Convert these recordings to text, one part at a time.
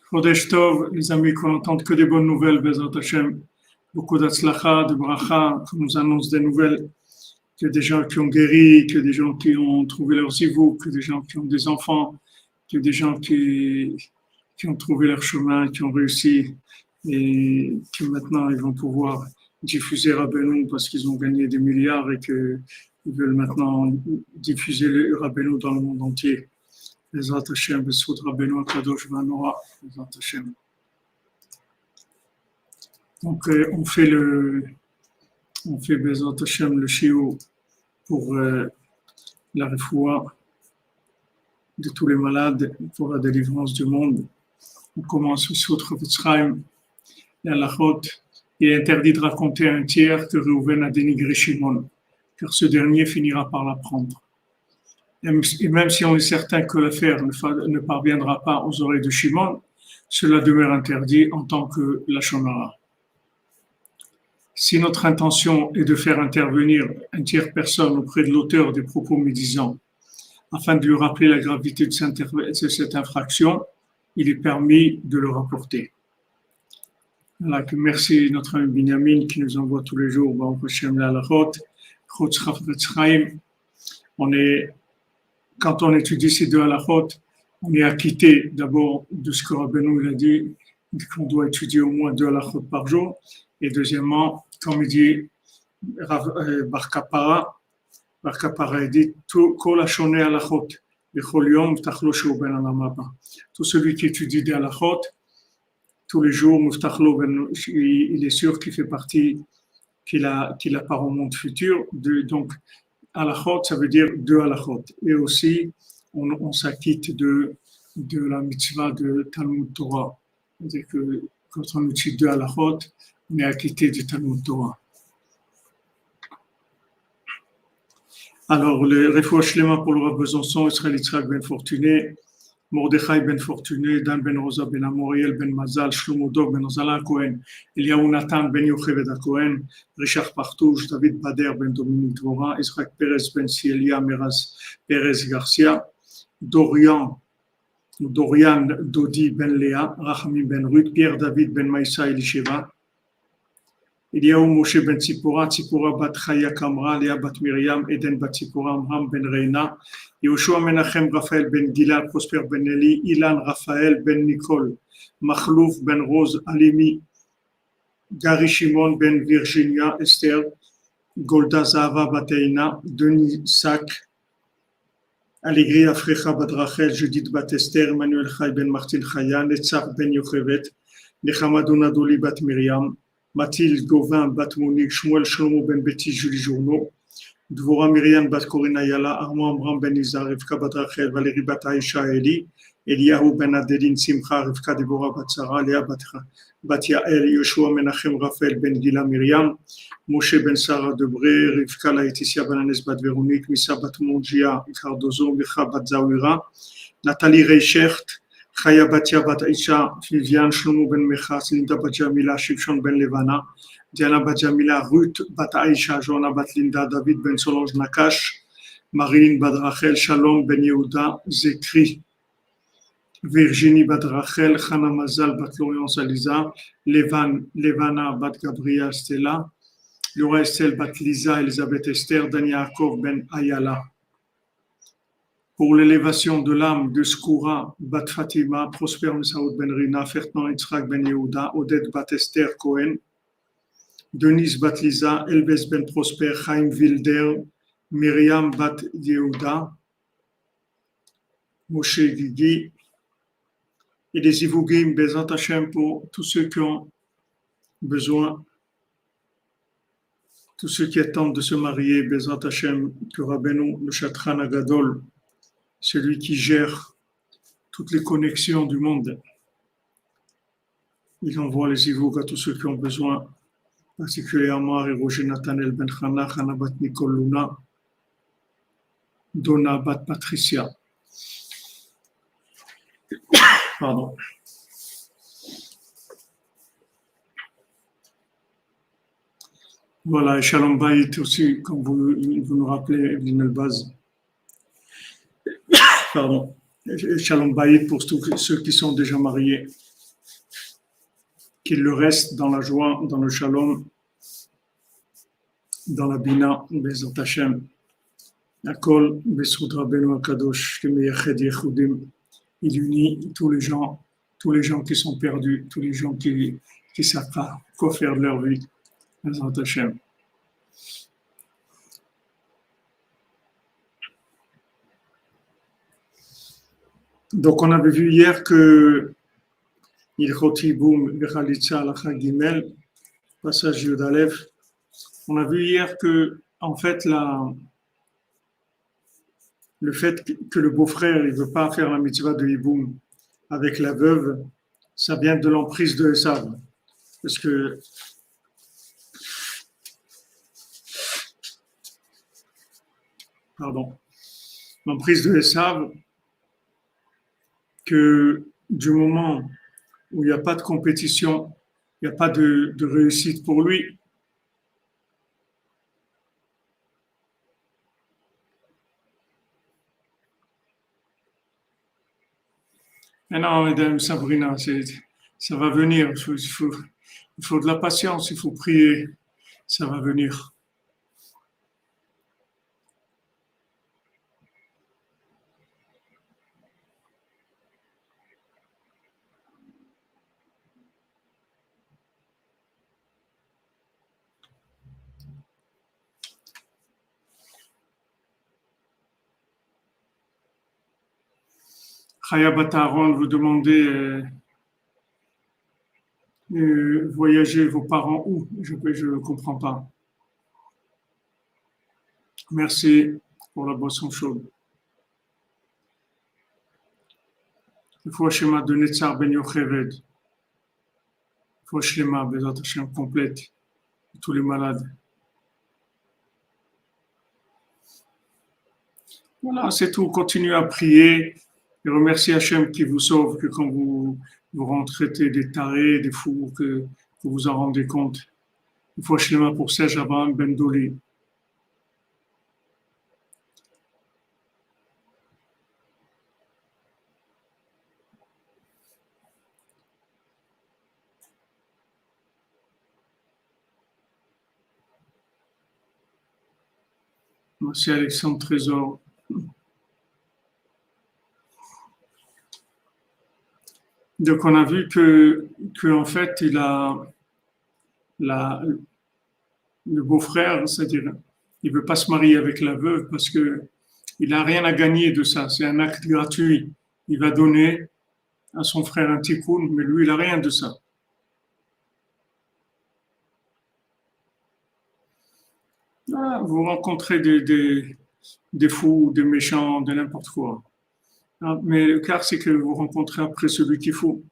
Chodesh Tov, les amis, qu'on n'entende que des bonnes nouvelles, Bezrat Hashem. Beaucoup d'Atzlacha, de Bracha, qu'on nous annonce des nouvelles, que des gens qui ont guéri, que des gens qui ont trouvé leur zivou, que des gens qui ont des enfants, que des gens qui ont trouvé leur chemin, qui ont réussi et que maintenant ils vont pouvoir diffuser Rabbeinu parce qu'ils ont gagné des milliards et qu'ils veulent maintenant diffuser le Rabbeinu dans le monde entier. Bezrat Hashem, Bessoud Rabbeinu Akadosh Vanora, Bezrat Hashem. Donc on fait Bezrat Hashem le shiur pour la refoua de tous les malades, pour la délivrance du monde. On commence sur Chofetz Chaim, la halachot. Il est interdit de raconter à un tiers que Reuven a dénigré Shimon, car ce dernier finira par l'apprendre. Et même si on est certain que l'affaire ne parviendra pas aux oreilles de Shimon, cela demeure interdit en tant que lachon hara. Si notre intention est de faire intervenir une tierce personne auprès de l'auteur des propos médisants, afin de lui rappeler la gravité de cette infraction, il est permis de le rapporter. Voilà, merci notre ami Binyamin qui nous envoie tous les jours Baruch Hashem la halachot, Chofetz Chaim. Quand on étudie ces deux halachot, on est acquitté d'abord de ce que Rabbeinu a dit, qu'on doit étudier au moins 2 halachot par jour, et deuxièmement, comme il dit Bar Kapara dit Kol hashoneh halachot bechol yom v'tachlo shehu ben olam haba. Tout celui qui étudie des halachot tous les jours, il est sûr qu'il fait partie, qu'il a part au monde futur. Donc, halachot, ça veut dire 2 halachot. Et aussi, on s'acquitte de la mitzvah de Talmud Torah. C'est-à-dire que quand on étudie 2 halachot, on est acquitté du Talmud Torah. Alors, le refoua shlema pour le Rav Besançon, Israël Yitzhak ben Fortuné, Mordechai ben Fortuné, Dan ben Rosa ben Amoriel ben Mazal, Shlomo Dov ben Ozala Cohen, Eliyahu Natan ben Yocheved Cohen, Richard Partouche, David Bader ben Dominique Dvora, Israël Perez ben Cielia Meraz Perez Garcia, Dorian Dodi ben Léa, Rachami ben Ruth, Pierre David ben Maïsa Elisheva, Eliyahu Moshe ben Tzipora, Tzipora bat Chaya Kamra, Léa bat Miriam, Eden bat Tzipora, Amram ben Reina, Yehoshua Menachem Raphaël ben Gilad, Prosper ben Eli, Ilan Raphaël ben Nicole, Machlouf ben Rose Alimi, Gary Shimon ben Virginia Esther, Golda Zahava Bateina, Denis Sac, Allegri Afrecha bat Rachel, Judith bat Esther, Emmanuel Chai ben Martin Chaya, Netzach ben Yochevet, Nechamadona Doli bat Miriam, Mathilde Gauvin bat Monique, Shmuel Shlomo ben Betty Julie Journeau, Dvora Myriam bat Corina Yala, Armand Amram ben Izar, Rivka bat Rachel, Valérie bat Aïcha Eli, Eliyahu ben Adeline Simcha, Rivka Deborah bat Sarah, Léa bat Yael, Yoshua Menachem Raphaël ben Gila Myriam, Moshe ben Sarah Debré, Rivka Laetitia ben Anes bat Véronique, Missa bat Mongia, Cardozo, Micha bat Zawira, Nathalie Reichert, Chaya Batia bat Aisha, Viviane Shlomo ben Mechas, Linda bat Jamila, Shimshon ben Levana, Diana bat Jamila, Ruth bat Aisha, Joanna bat Linda, David ben Solange Nakash, Marine bat Rachel, Shalom ben Yehuda, Zekri, Virginie bat Rachel, Chana Mazal bat Lorient Saliza, Levana bat Gabriel Stella, Laura Estelle bat Lisa, Elisabeth Esther, Dania Akov ben Ayala. Pour l'élévation de l'âme de Skoura bat Fatima, Prosper Messaoud ben Rina, Fertan Yitzhak ben Yehuda, Odette bat Esther Cohen, Denise bat Lisa, Elbes ben Prosper, Chaim Wilder, Myriam bat Yehuda, Moshe Gigi, et des Ivougim Bezrat Hashem pour tous ceux qui ont besoin, tous ceux qui attendent de se marier, Bezrat Hashem, que Rabbeinu, le Shatran Agadol, celui qui gère toutes les connexions du monde, il envoie les Ivoug à tous ceux qui ont besoin, particulièrement à Roger Nathaniel Ben Chana, Chana Bat Nicole Luna, Donna Bat Patricia. Pardon. Voilà, et Shalom Bayit aussi, comme vous nous rappelez, Evelyne Elbaz. Pardon. Shalom Bayit pour tous ceux qui sont déjà mariés. qu'il le reste dans la joie, dans le shalom, dans la bina, Bezat Hashem. Akol, Besrut Rabbeinu Akadosh, Kemeyached Yechudim. Il unit tous les gens qui sont perdus, tous les gens qui ne savent pas quoi faire de leur vie. Bezat Hashem. Donc, on avait vu hier que Ilchot Yiboum Bechalitza Halacha Gimel, passage Yud Aleph. On a vu hier que, en fait, le fait que le beau-frère ne veut pas faire la mitzvah de Yiboum avec la veuve, ça vient de l'emprise de Esav. Parce que l'emprise de Esav, que du moment où il n'y a pas de compétition, il n'y a pas de réussite pour lui. Mais non, Madame Sabrina, ça va venir. Il faut de la patience, il faut prier. Ça va venir. Chaya Bataron, vous demandez voyager vos parents où? Je ne comprends pas. Merci pour la boisson chaude. Il faut schéma de Netzar Ben Yocheved. Il faut schéma, Bezat Hashem complète. Tous les malades. Voilà, c'est tout. Continuez à prier. Et remerciez Hachem qui vous sauve, que quand vous rentrez des tarés, des fous, que vous en rendez compte. Il faut schéma pour Serge Abraham Ben Doli. Merci Alexandre Trésor. Donc on a vu que en fait il a le beau-frère, c'est-à-dire il veut pas se marier avec la veuve parce que il a rien à gagner de ça. C'est un acte gratuit. Il va donner à son frère un tikkun, mais lui il a rien de ça. Ah, vous rencontrez des fous, des méchants, de n'importe quoi. Ah, mais le cas, c'est que vous rencontrez après celui qu'il faut.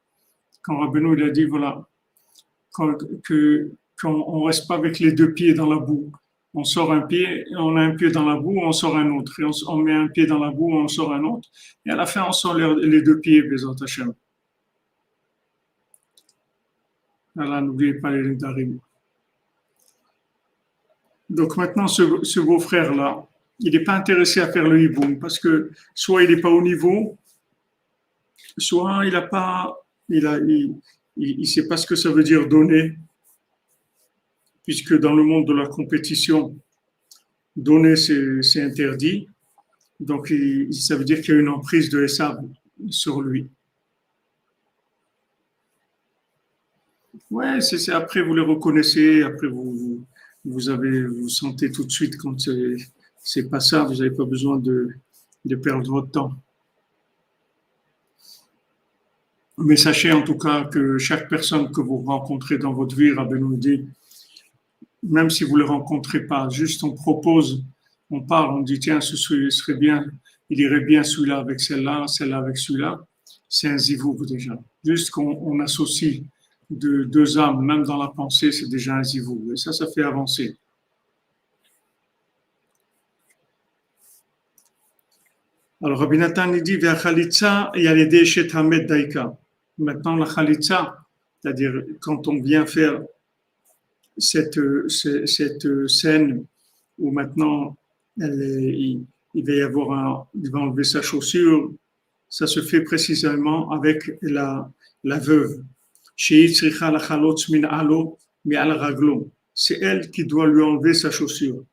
Quand Rabbeinu il a dit, voilà, quand on ne reste pas avec les deux pieds dans la boue. On sort un pied, on a un pied dans la boue, on sort un autre. Et on met un pied dans la boue, on sort un autre. Et à la fin, on sort les deux pieds, Bezat Hashem. Voilà, n'oubliez pas les Darim. Donc maintenant, ce beau-frère-là, il n'est pas intéressé à faire le hiboum parce que soit il n'est pas au niveau, soit il n'a pas, il sait pas ce que ça veut dire donner, puisque dans le monde de la compétition, donner c'est interdit. Donc ça veut dire qu'il y a une emprise de Esav sur lui. Ouais, c'est après vous les reconnaissez, après vous sentez tout de suite quand c'est pas ça, vous n'avez pas besoin de perdre votre temps. Mais sachez en tout cas que chaque personne que vous rencontrez dans votre vie, Rabbi nous dit, même si vous ne le rencontrez pas, juste on propose, on parle, on dit tiens, ce serait bien, il irait bien celui-là avec celle-là avec celui-là, c'est un zivouk déjà. Juste qu'on associe deux âmes, même dans la pensée, c'est déjà un zivouk. Et ça fait avancer. Alors Rabbi Nathan il dit vers Khalitsa, il y a les déchets Hamed Daika. Maintenant la Khalitsa, c'est-à-dire quand on vient faire cette scène où maintenant il va y avoir il va enlever sa chaussure, ça se fait précisément avec la veuve. שהיא צריכה לחלוץ מנעלו מעל רגלו. C'est elle qui doit lui enlever sa chaussure.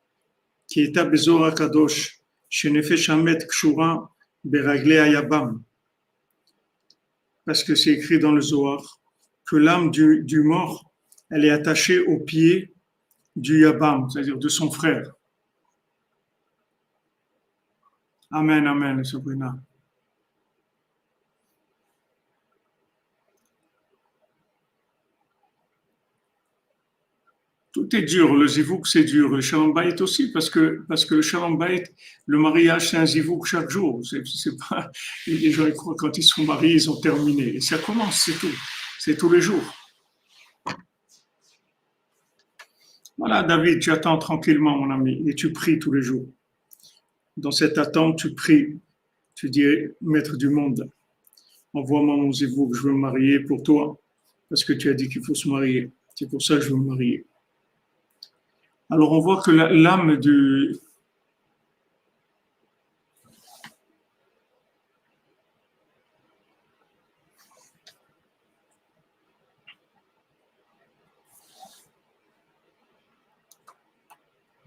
כי הייתה בזוהר הקדוש, שנפש המת קשורה ברגלי היבם. Parce que c'est écrit dans le Zohar que l'âme du mort, elle est attachée au pied du Yabam, c'est-à-dire de son frère. Amen, amen, Sabrina. Tout est dur, le zivouk c'est dur, le shalom bayit aussi, parce que le shalom bayit, le mariage c'est un zivouk chaque jour. C'est pas, les gens ils croient quand ils sont mariés, ils ont terminé. Et ça commence, c'est tout. C'est tous les jours. Voilà, David, tu attends tranquillement, mon ami, et tu pries tous les jours. Dans cette attente, tu pries. Tu dis, maître du monde, envoie-moi mon zivouk, je veux me marier pour toi, parce que tu as dit qu'il faut se marier. C'est pour ça que je veux me marier. Alors on voit que l'âme du...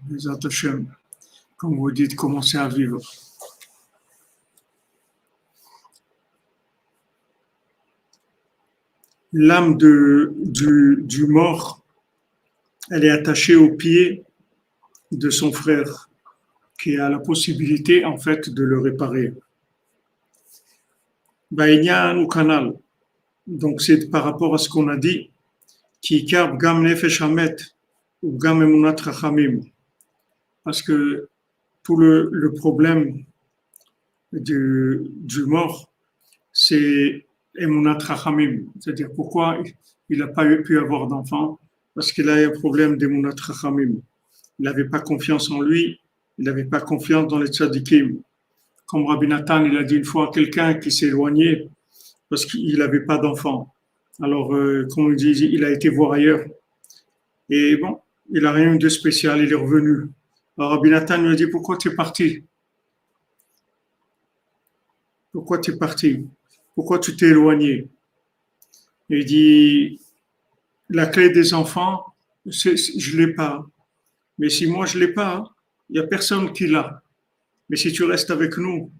Les Hashem, comme vous dites, commencez à vivre. L'âme du mort, elle est attachée au pied de son frère, qui a la possibilité, en fait, de le réparer. Baïnian ou canal. Donc, c'est par rapport à ce qu'on a dit, qui karb gam nefesh hamet ou gam emunat rachamim. Parce que tout le problème du mort, c'est emunat rachamim. C'est-à-dire, pourquoi il n'a pas pu avoir d'enfant? Parce qu'il a un problème d'emunat rachamim. Il n'avait pas confiance en lui, il n'avait pas confiance dans les tzadikim. Comme Rabbi Nathan, il a dit une fois à quelqu'un qui s'est éloigné parce qu'il n'avait pas d'enfant. Alors, comme on dit, il a été voir ailleurs. Et bon, il n'a rien eu de spécial, il est revenu. Alors Rabbi Nathan lui a dit, pourquoi tu es parti? Pourquoi tu es parti? Pourquoi tu t'es éloigné? Et il dit, la clé des enfants, je ne l'ai pas. Mais si moi je ne l'ai pas, il n'y a personne qui l'a. Mais si tu restes avec nous,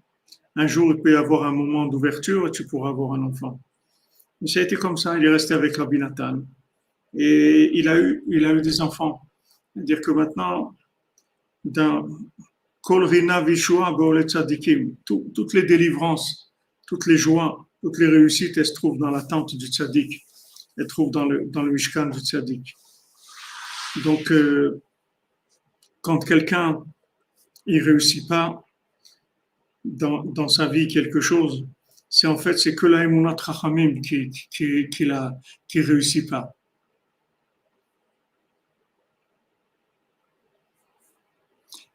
un jour il peut y avoir un moment d'ouverture et tu pourras avoir un enfant. Et ça a été comme ça, il est resté avec Rabbi Nathan. Et il a eu des enfants. C'est-à-dire que maintenant, dans Kol Rina Vishua Be'olet Tzadikim, toutes les délivrances, toutes les joies, toutes les réussites, elles se trouvent dans la tente du Tzadik. Elles se trouvent dans le Mishkan du Tzadik. Donc, quand quelqu'un il réussit pas dans sa vie quelque chose, c'est que la Emunat Rachamim qui réussit pas.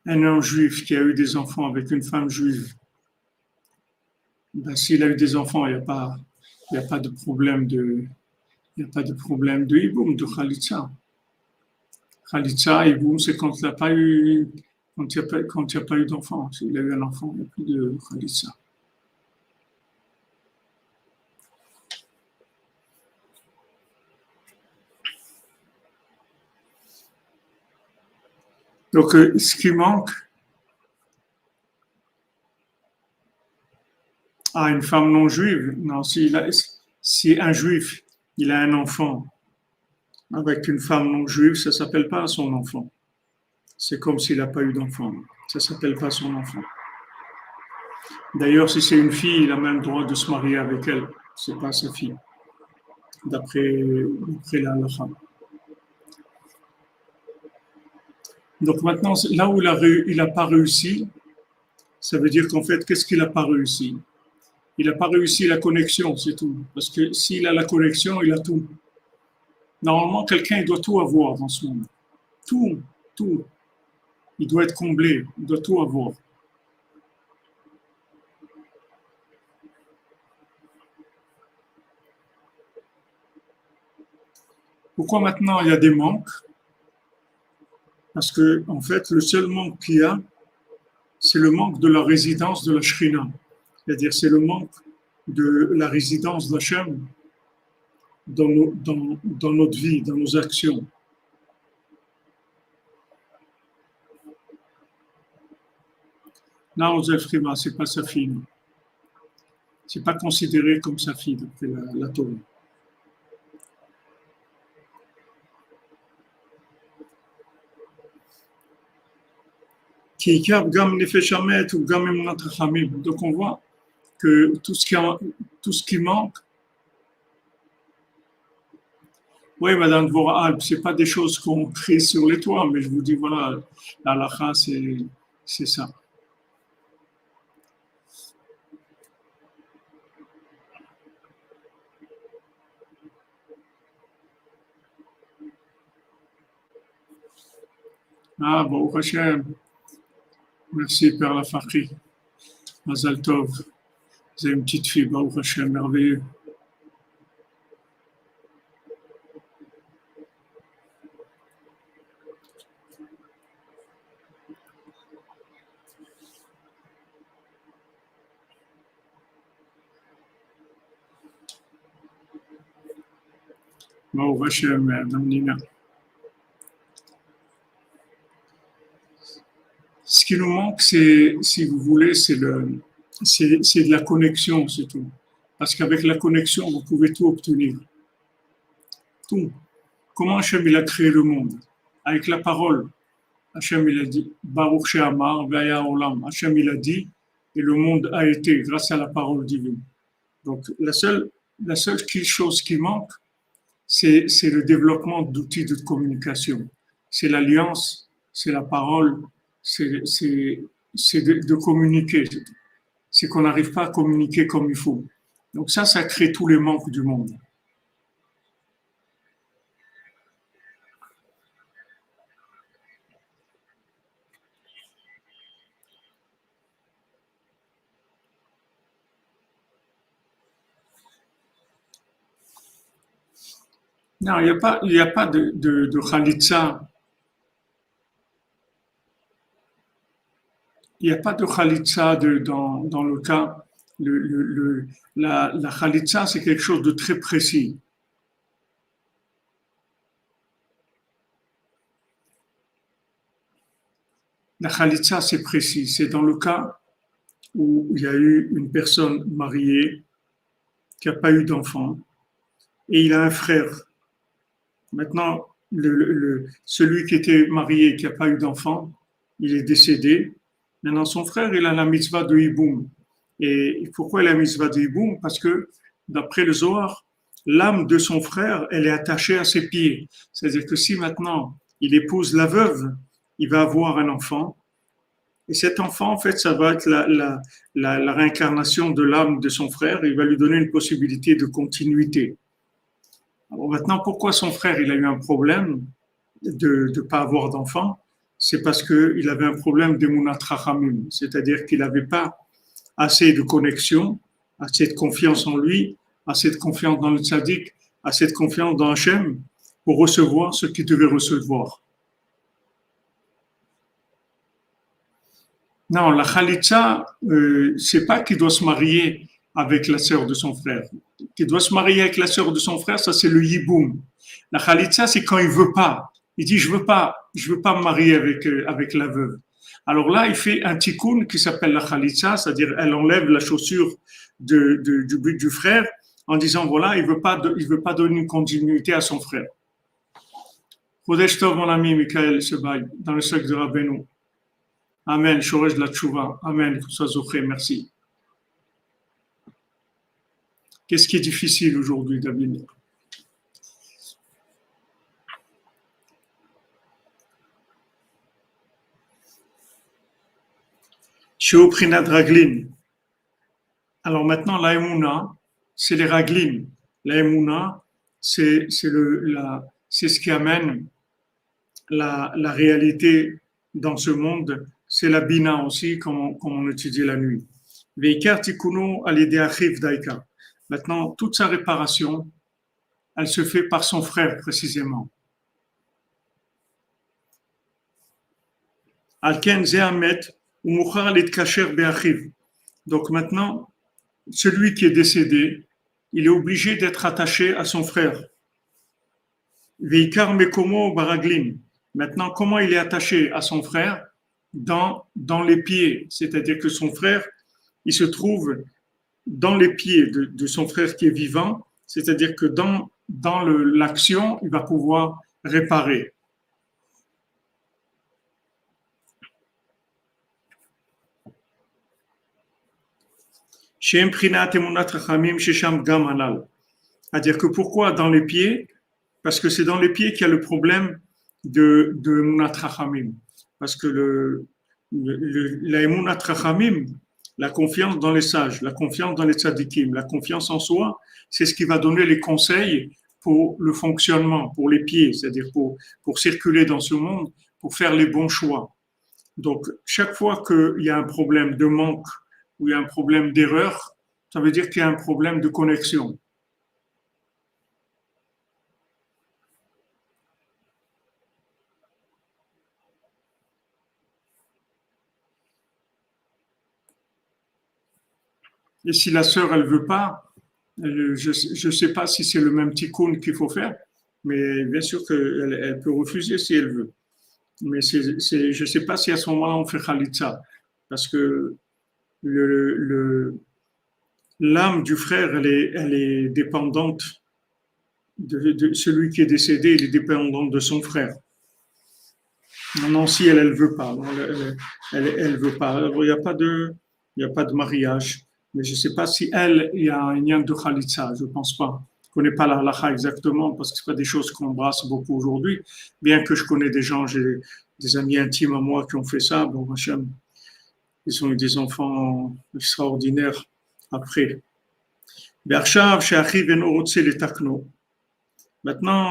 Un homme juif qui a eu des enfants avec une femme juive, ben, s'il a eu des enfants, il n'y a pas de problème de hiboum, de khalitsa. Khalitsa, hiboum, c'est quand il n'y a pas eu d'enfant. S'il a eu un enfant, il n'y a plus de khalitsa. Donc, ce qui manque à une femme non juive, non, si un juif, il a un enfant avec une femme non juive, ça ne s'appelle pas son enfant. C'est comme s'il n'a pas eu d'enfant. Ça ne s'appelle pas son enfant. D'ailleurs, si c'est une fille, il a même le droit de se marier avec elle. Ce n'est pas sa fille, d'après la halakha. Donc maintenant, là où il n'a pas réussi, ça veut dire qu'en fait, qu'est-ce qu'il n'a pas réussi? Il n'a pas réussi la connexion, c'est tout. Parce que s'il a la connexion, il a tout. Normalement, quelqu'un, il doit tout avoir dans ce monde. Tout. Il doit être comblé, il doit tout avoir. Pourquoi maintenant il y a des manques? Parce que, en fait, le seul manque qu'il y a, c'est le manque de la résidence de la Shrina. C'est-à-dire, c'est le manque de la résidence d'Hachem dans notre vie, dans nos actions. Non, Zelfrima, c'est pas sa fille. Non. C'est pas considéré comme sa fille d'après la Torah. Donc on voit que tout ce qui manque, oui, Madame Dvorah, ce n'est pas des choses qu'on crée sur les toits, mais je vous dis, voilà, la halakha, c'est ça. Ah, Baruch Hashem. Merci, Père Lafarki. Mazal Tov. Vous avez une petite fille, Baruch Hashem, merveilleux. Baruch Hashem, Madame Nina. Ce qui nous manque, c'est, si vous voulez, c'est de la connexion, c'est tout. Parce qu'avec la connexion, vous pouvez tout obtenir. Tout. Comment Hachem il a créé le monde? Avec la parole. Hachem il a dit, Baruch She'amar ve'aya olam. Hachem il a dit, et le monde a été grâce à la parole divine. Donc la seule chose qui manque, c'est le développement d'outils de communication. C'est l'alliance, c'est la parole, c'est de communiquer. C'est qu'on n'arrive pas à communiquer comme il faut. Donc ça crée tous les manques du monde. Non, il n'y a pas de khalitsa. Il n'y a pas de khalitsa dans le cas. La khalitsa, c'est quelque chose de très précis. La khalitsa, c'est précis. C'est dans le cas où il y a eu une personne mariée qui n'a pas eu d'enfant et il a un frère. Maintenant, celui qui était marié, qui n'a pas eu d'enfant, il est décédé. Maintenant, son frère, il a la mitzvah de Hiboum. Et pourquoi il a la mitzvah de Hiboum? Parce que, d'après le Zohar, l'âme de son frère, elle est attachée à ses pieds. C'est-à-dire que si maintenant il épouse la veuve, il va avoir un enfant. Et cet enfant, en fait, ça va être la réincarnation de l'âme de son frère. Il va lui donner une possibilité de continuité. Alors maintenant, pourquoi son frère il a eu un problème de ne pas avoir d'enfant? C'est parce qu'il avait un problème d'emunat rachamim, c'est-à-dire qu'il n'avait pas assez de connexion, assez de confiance en lui, assez de confiance dans le tzaddik, assez de confiance dans Hachem pour recevoir ce qu'il devait recevoir. Non, la khalitsa, c'est pas qu'il doit se marier avec la sœur de son frère. Qu'il doit se marier avec la sœur de son frère, ça c'est le yiboum. La khalitsa, c'est quand il veut pas. Il dit je veux pas me marier avec la veuve. Alors là, il fait un tikkun qui s'appelle la khalitsa, c'est-à-dire elle enlève la chaussure du frère en disant voilà, il veut pas donner une continuité à son frère. Chodesh Tov, mon ami Michael Sebaï, dans le cercle de Rabbeinu. Amen, Shoresh de la Tchouva. Amen, sois zoché, merci. Qu'est-ce qui est difficile aujourd'hui, David? Sheoprinat Raglin. Alors maintenant, la Emouna, c'est les Raglin. La Emouna, c'est ce qui amène la réalité dans ce monde. C'est la Bina aussi, comme on étudie la nuit. Veikar Tikkuno al-Yedei Achiv Daika. Maintenant, toute sa réparation, elle se fait par son frère précisément. Alken Zehamet ou Mukhar Litkacher Beachiv. Donc maintenant, celui qui est décédé, il est obligé d'être attaché à son frère. Veikar Mekomo Baraglim. Maintenant, comment il est attaché à son frère? Dans les pieds. C'est-à-dire que son frère, il se trouve dans les pieds de son frère qui est vivant. C'est-à-dire que dans l'action, il va pouvoir réparer. C'est-à-dire que pourquoi dans les pieds? Parce que c'est dans les pieds qu'il y a le problème de Emunat Chachamim. Parce que la Emunat Chachamim, la confiance dans les sages, la confiance dans les tzadikim, la confiance en soi, c'est ce qui va donner les conseils pour le fonctionnement, pour les pieds, c'est-à-dire pour circuler dans ce monde, pour faire les bons choix. Donc, chaque fois qu'il y a un problème de manque ou il y a un problème d'erreur, ça veut dire qu'il y a un problème de connexion. Et si la sœur, elle veut pas, je ne sais pas si c'est le même tikkun qu'il faut faire, mais bien sûr qu'elle peut refuser si elle veut. Mais je ne sais pas si à ce moment-là on fait khalitsa, parce que l'âme du frère, elle est dépendante de celui qui est décédé, il est dépendant de son frère. Non, si elle veut pas, elle veut pas. Alors, il n'y a pas de mariage. Mais je ne sais pas si il y a un lien de khalitsa, je ne pense pas. Je ne connais pas la halakha exactement parce que ce pas des choses qu'on brasse beaucoup aujourd'hui. Bien que je connais des gens, j'ai des amis intimes à moi qui ont fait ça. Bon, Hachem, ils ont eu des enfants extraordinaires après. Maintenant,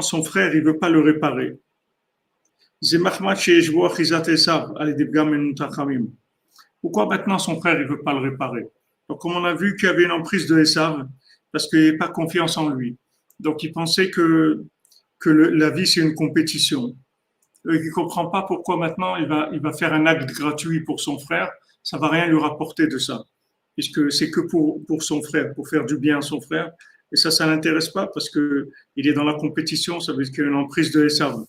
son frère, il ne veut pas le réparer. Pourquoi maintenant son frère ne veut pas le réparer? Donc, comme on a vu qu'il y avait une emprise de Esav, parce qu'il n'avait pas confiance en lui. Donc, il pensait que la vie, c'est une compétition. Il ne comprend pas pourquoi maintenant il va faire un acte gratuit pour son frère. Ça ne va rien lui rapporter de ça. Puisque c'est que pour son frère, pour faire du bien à son frère. Et ça ne l'intéresse pas parce qu'il est dans la compétition, ça veut dire qu'il y a une emprise de Esav.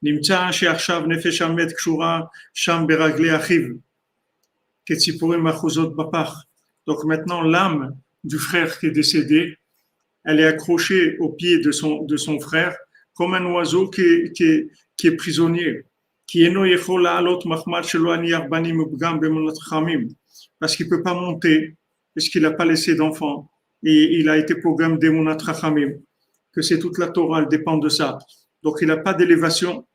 Nimtza she'achshav nefesh hamet kshura sham beragle achiv. Donc maintenant, l'âme du frère qui est décédé, elle est accrochée au pied de son frère comme un oiseau qui est prisonnier. Parce qu'il ne peut pas monter, parce qu'il n'a pas laissé d'enfant. Et il a été programme d'Emunat Chachamim, que c'est toute la Torah, elle dépend de ça. Donc il n'a pas d'élévation.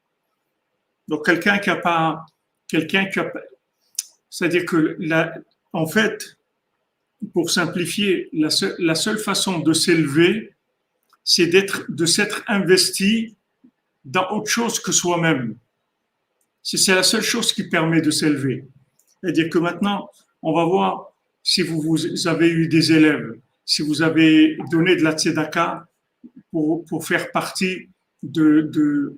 Donc quelqu'un qui a pas, c'est-à-dire que en fait, pour simplifier, la seule façon de s'élever, c'est de s'être investi dans autre chose que soi-même. C'est la seule chose qui permet de s'élever. C'est-à-dire que maintenant, on va voir si vous avez eu des élèves, si vous avez donné de la tzedaka pour faire partie de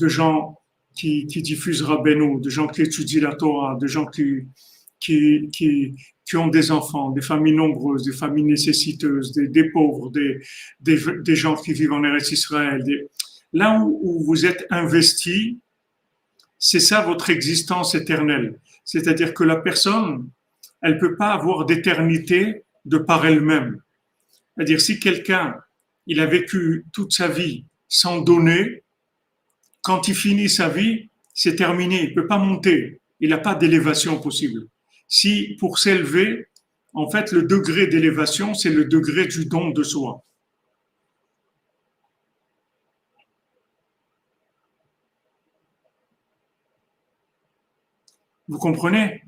gens qui diffusent Rabbeinu, de gens qui étudient la Torah, de gens qui ont des enfants, des familles nombreuses, des familles nécessiteuses, des pauvres, des gens qui vivent en Eretz Israël. Là où vous êtes investi, c'est ça votre existence éternelle. C'est-à-dire que la personne, elle ne peut pas avoir d'éternité de par elle-même. C'est-à-dire si quelqu'un, il a vécu toute sa vie sans donner, quand il finit sa vie, c'est terminé, il ne peut pas monter, il n'a pas d'élévation possible. Si pour s'élever, en fait, le degré d'élévation, c'est le degré du don de soi. Vous comprenez?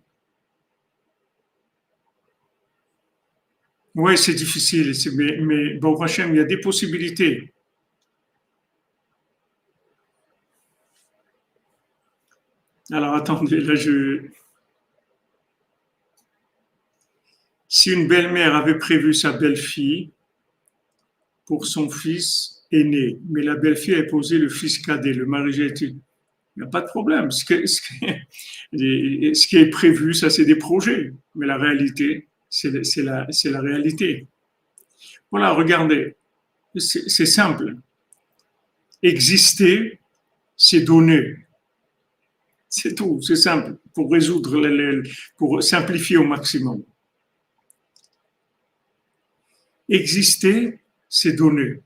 Oui, c'est difficile, mais bon, Hachem, il y a des possibilités. Alors attendez, là si une belle-mère avait prévu sa belle-fille pour son fils aîné, mais la belle-fille a épousé le fils cadet, le mari été, il n'y a pas de problème. Ce qui est prévu, ça c'est des projets, mais la réalité, c'est la réalité. Voilà, regardez, c'est simple. Exister, c'est donner. C'est tout, c'est simple, pour résoudre, pour simplifier au maximum. Exister, c'est donner.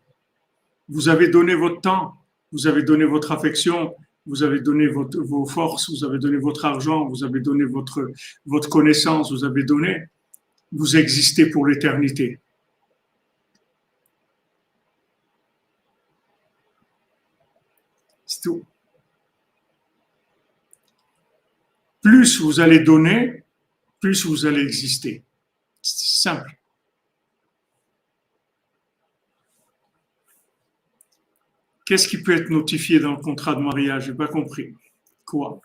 Vous avez donné votre temps, vous avez donné votre affection, vous avez donné vos forces, vous avez donné votre argent, vous avez donné votre connaissance, vous avez donné. Vous existez pour l'éternité. C'est tout. Plus vous allez donner, plus vous allez exister. C'est simple. Qu'est-ce qui peut être notifié dans le contrat de mariage? Je n'ai pas compris. Quoi?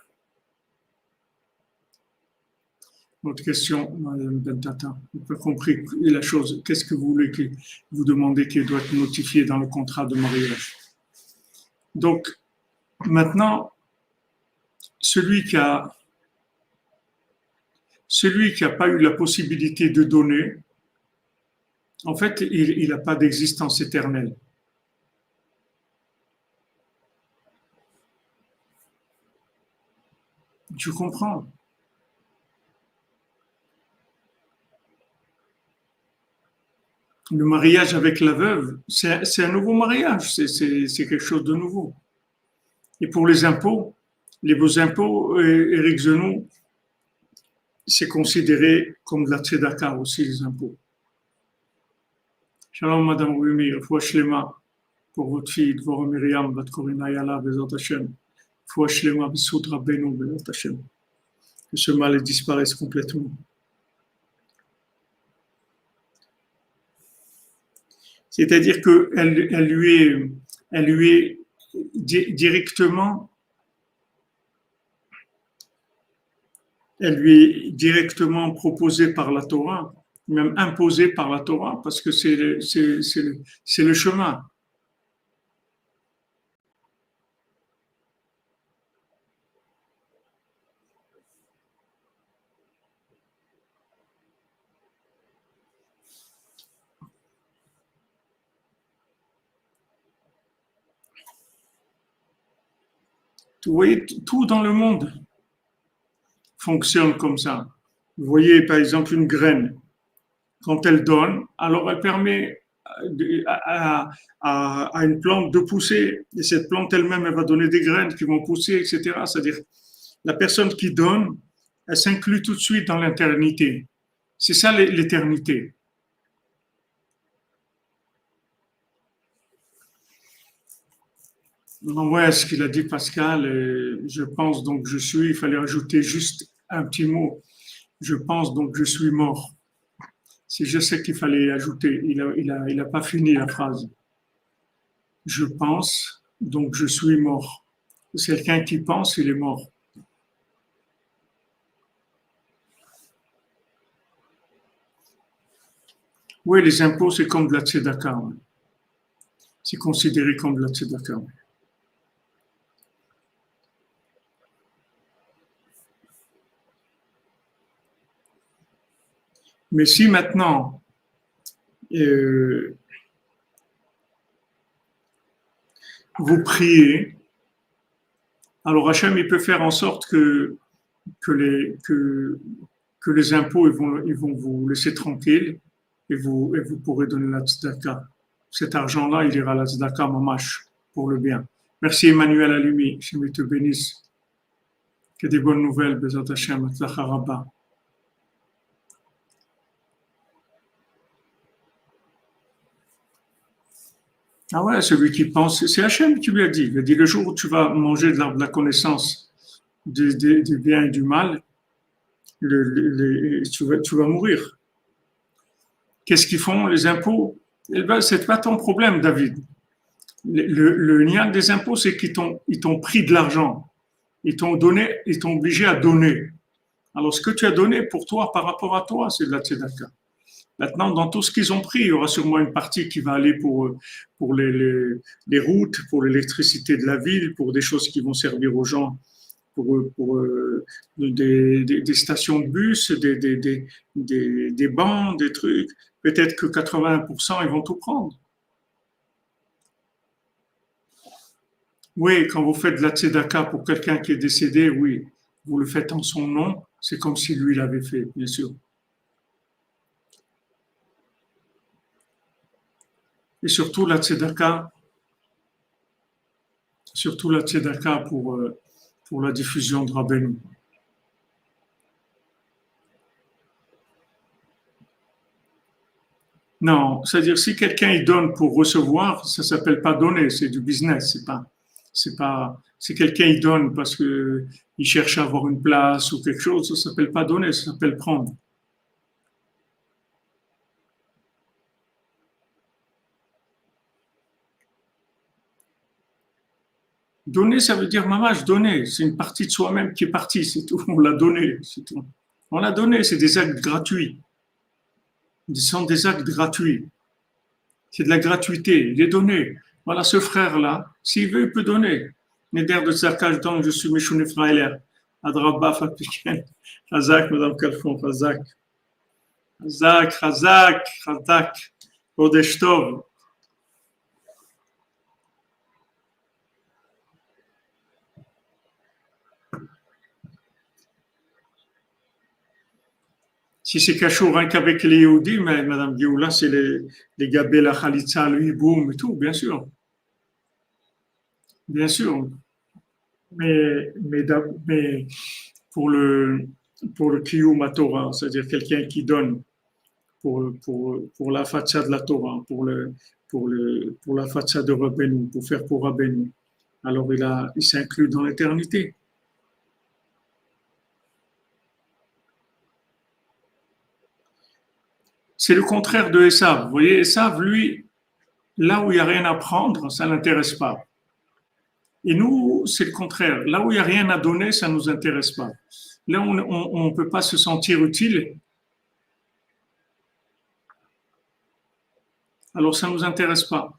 Votre question, Madame Bentata. Je n'ai pas compris la chose. Qu'est-ce que vous voulez que vous demandez qui doit être notifié dans le contrat de mariage? Donc, maintenant, celui qui a pas eu la possibilité de donner, en fait, il n'a pas d'existence éternelle. Tu comprends? Le mariage avec la veuve, c'est un nouveau mariage, c'est quelque chose de nouveau. Et pour les impôts, les beaux impôts, Éric Zenou, c'est considéré comme de la tzedaka aussi, les impôts. Shalom, Madame Rumi, Fouach Lema, pour votre fille, Dvorah Myriam, Bat Korina Yala, Bezat Hashem. Fouach Lema, Bessoud Rabbeinu, Bezat Hashem. Que ce mal disparaisse complètement. C'est-à-dire qu'elle lui est directement, proposée par la Torah, même imposée par la Torah, parce que c'est le chemin. Vous voyez, tout dans le monde fonctionne comme ça. Vous voyez, par exemple, une graine, quand elle donne, alors elle permet à une plante de pousser, et cette plante elle-même, elle va donner des graines qui vont pousser, etc. C'est-à-dire, la personne qui donne, elle s'inclut tout de suite dans l'éternité. C'est ça l'éternité. On voit ce qu'il a dit Pascal, je pense donc je suis, il fallait ajouter juste un petit mot, je pense donc je suis mort. Si je sais qu'il fallait ajouter, il a pas fini la phrase. Je pense donc je suis mort. C'est quelqu'un qui pense, il est mort. Oui, les impôts, c'est comme de la tzedaka. C'est considéré comme de la tzedaka. Mais si maintenant vous priez, alors Hachem il peut faire en sorte que les impôts ils vont vous laisser tranquille et vous pourrez donner la tzedaka. Cet argent-là, il ira à la tzedaka mamash pour le bien. Merci Emmanuel Alumi, je te bénisse. Que des bonnes nouvelles, Bezat Hashem, Atzlacha Rabba. Ah ouais, celui qui pense, c'est Hachem qui lui a dit. Il a dit le jour où tu vas manger de la connaissance du bien et du mal, tu vas mourir. Qu'est-ce qu'ils font, les impôts? Eh ben, c'est pas ton problème, David. Le nial des impôts, c'est qu'ils t'ont pris de l'argent. Ils t'ont obligé à donner. Alors, ce que tu as donné pour toi, par rapport à toi, c'est de la tzedaka. Maintenant, dans tout ce qu'ils ont pris, il y aura sûrement une partie qui va aller pour les routes, pour l'électricité de la ville, pour des choses qui vont servir aux gens des stations de bus, des bancs, des trucs. Peut-être que 80%, ils vont tout prendre. Oui, quand vous faites de la tzedaka pour quelqu'un qui est décédé, oui, vous le faites en son nom, c'est comme si lui l'avait fait, bien sûr. Et surtout la tzedaka pour la diffusion de Rabbeinu. Non, c'est-à-dire si quelqu'un il donne pour recevoir, ça s'appelle pas donner, c'est du business, si quelqu'un il donne parce que il cherche à avoir une place ou quelque chose, ça s'appelle pas donner, ça s'appelle prendre. Donner, ça veut dire mamache, donner, c'est une partie de soi-même qui est partie, c'est tout, on l'a donné, c'est tout. On l'a donné, c'est des actes gratuits. Ce sont des actes gratuits. C'est de la gratuité, il est donné. Voilà, ce frère-là, s'il veut, il peut donner. Neder de Tzarkaj, donc je suis Meshoune Frailer. Adraba, Fapiken. Razak, Madame Kalfon, Razak. Razak, Razak, Razak. Kodesh Tov. Si c'est cachot rien qu'avec les Yehudis, mais Madame Géoula, c'est les Gabé, la Khalitsa, le Hiboum et tout, bien sûr. Bien sûr. Mais pour pour le Kiyum Torah, c'est-à-dire quelqu'un qui donne pour la fatsa de la Torah, pour la fatsa de Rabbeinu, pour faire pour Rabbeinu. Alors il s'inclut dans l'éternité. C'est le contraire de Esav. Vous voyez, Esav, lui, là où il n'y a rien à prendre, ça ne l'intéresse pas. Et nous, c'est le contraire. Là où il n'y a rien à donner, ça ne nous intéresse pas. Là où on ne peut pas se sentir utile, alors ça ne nous intéresse pas.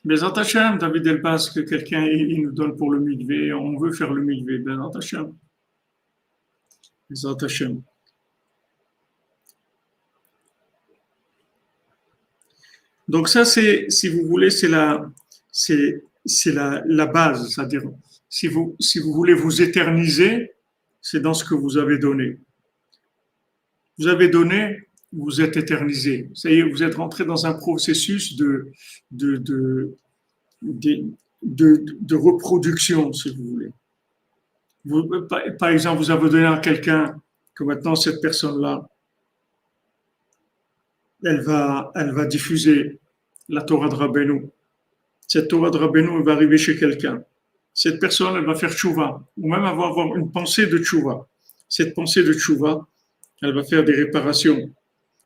Bezat Hashem, David Elbaz, que quelqu'un il nous donne pour le mikvé, on veut faire le mikvé. Bezat Hashem. Bezat Hashem. Donc ça, c'est, si vous voulez, c'est la base. C'est-à-dire, si vous voulez vous éterniser, c'est dans ce que vous avez donné. Vous avez donné, vous êtes éternisé. Ça y est, vous êtes rentré dans un processus de, de, de, de reproduction, si vous voulez. Vous, par exemple, vous avez donné à quelqu'un que maintenant cette personne-là, elle va diffuser la Torah de Rabbeinu. Cette Torah de Rabbeinu, elle va arriver chez quelqu'un. Cette personne, elle va faire tchouva, ou même avoir une pensée de tchouva. Cette pensée de tchouva, elle va faire des réparations.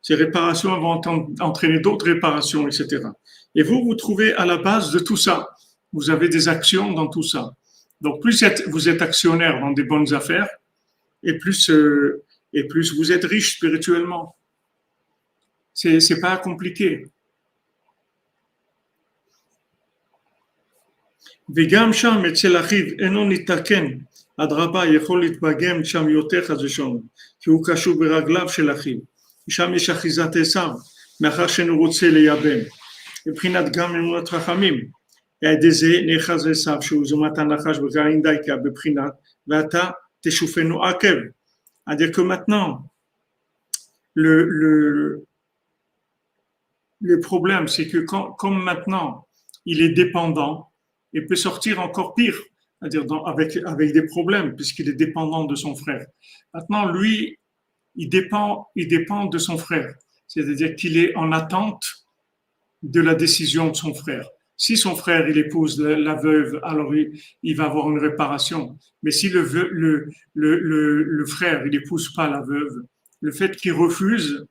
Ces réparations vont entraîner d'autres réparations, etc. Et vous trouvez à la base de tout ça. Vous avez des actions dans tout ça. Donc, plus vous êtes actionnaire dans des bonnes affaires, et plus vous êtes riche spirituellement. C'est pas compliqué. וגם שם אצל אחיו אינו נתקן, אדרבה יכול להתבגם שם יותר חס ושלום, כי הוא קשור ברגליו של אחיו, ושם יש אחיזת עשיו, מאחר שאינו רוצה לייבם. מבחינת גם אמונת חכמים, ידי זה נאחז עשיו, שהוא זומת הנחש וגרעין דייקה בבחינת, ואתה תשופנו עקב. C'est-à-dire que maintenant, le problème, c'est que comme maintenant, il est dépendant, il peut sortir encore pire, c'est-à-dire avec des problèmes, puisqu'il est dépendant de son frère. Maintenant, lui, il dépend de son frère, c'est-à-dire qu'il est en attente de la décision de son frère. Si son frère, il épouse la veuve, alors il va avoir une réparation. Mais si le frère, il n'épouse pas la veuve, le fait qu'il refuse,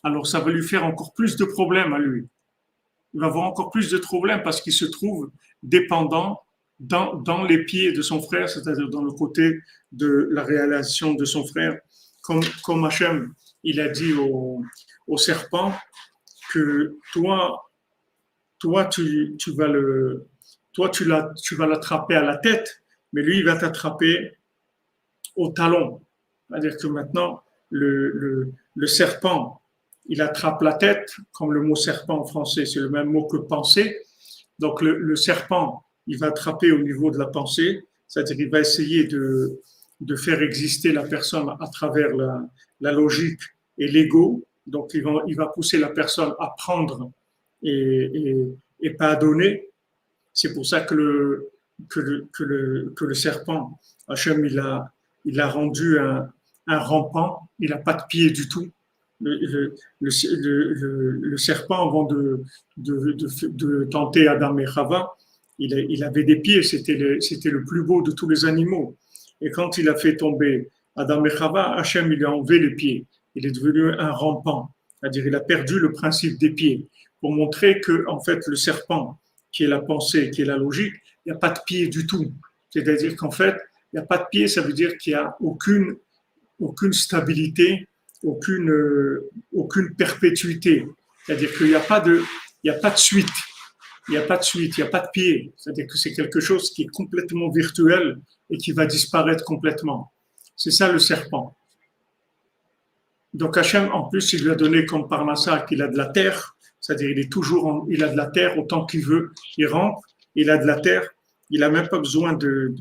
alors ça va lui faire encore plus de problèmes à lui. Il va avoir encore plus de problèmes parce qu'il se trouve dépendant dans les pieds de son frère, c'est-à-dire dans le côté de la réalisation de son frère. Comme Hachem, il a dit au serpent que toi tu vas toi tu vas l'attraper à la tête, mais lui il va t'attraper au talon. C'est-à-dire que maintenant, le serpent, il attrape la tête, comme le mot serpent en français, c'est le même mot que pensée. Donc le serpent, il va attraper au niveau de la pensée, c'est-à-dire qu'il va essayer de faire exister la personne à travers la logique et l'ego. Donc il va pousser la personne à prendre et pas à donner. C'est pour ça que le serpent, Hachem, il a rendu un rampant, il n'a pas de pied du tout. Le serpent, avant de tenter Adam et Chava, il avait des pieds, c'était le plus beau de tous les animaux. Et quand il a fait tomber Adam et Chava, Hachem, il a enlevé les pieds. Il est devenu un rampant, c'est-à-dire il a perdu le principe des pieds, pour montrer que, en fait, le serpent, qui est la pensée, qui est la logique, il n'y a pas de pied du tout. C'est-à-dire qu'en fait, il n'y a pas de pied, ça veut dire qu'il n'y a aucune stabilité, aucune perpétuité. C'est-à-dire qu'il n'y a pas de suite. Il n'y a pas de suite, il n'y a pas de pied. C'est-à-dire que c'est quelque chose qui est complètement virtuel et qui va disparaître complètement. C'est ça le serpent. Donc Hachem, en plus, il lui a donné comme parnassa qu'il a de la terre, c'est-à-dire il a de la terre autant qu'il veut, il rentre, il a de la terre, il n'a même pas besoin de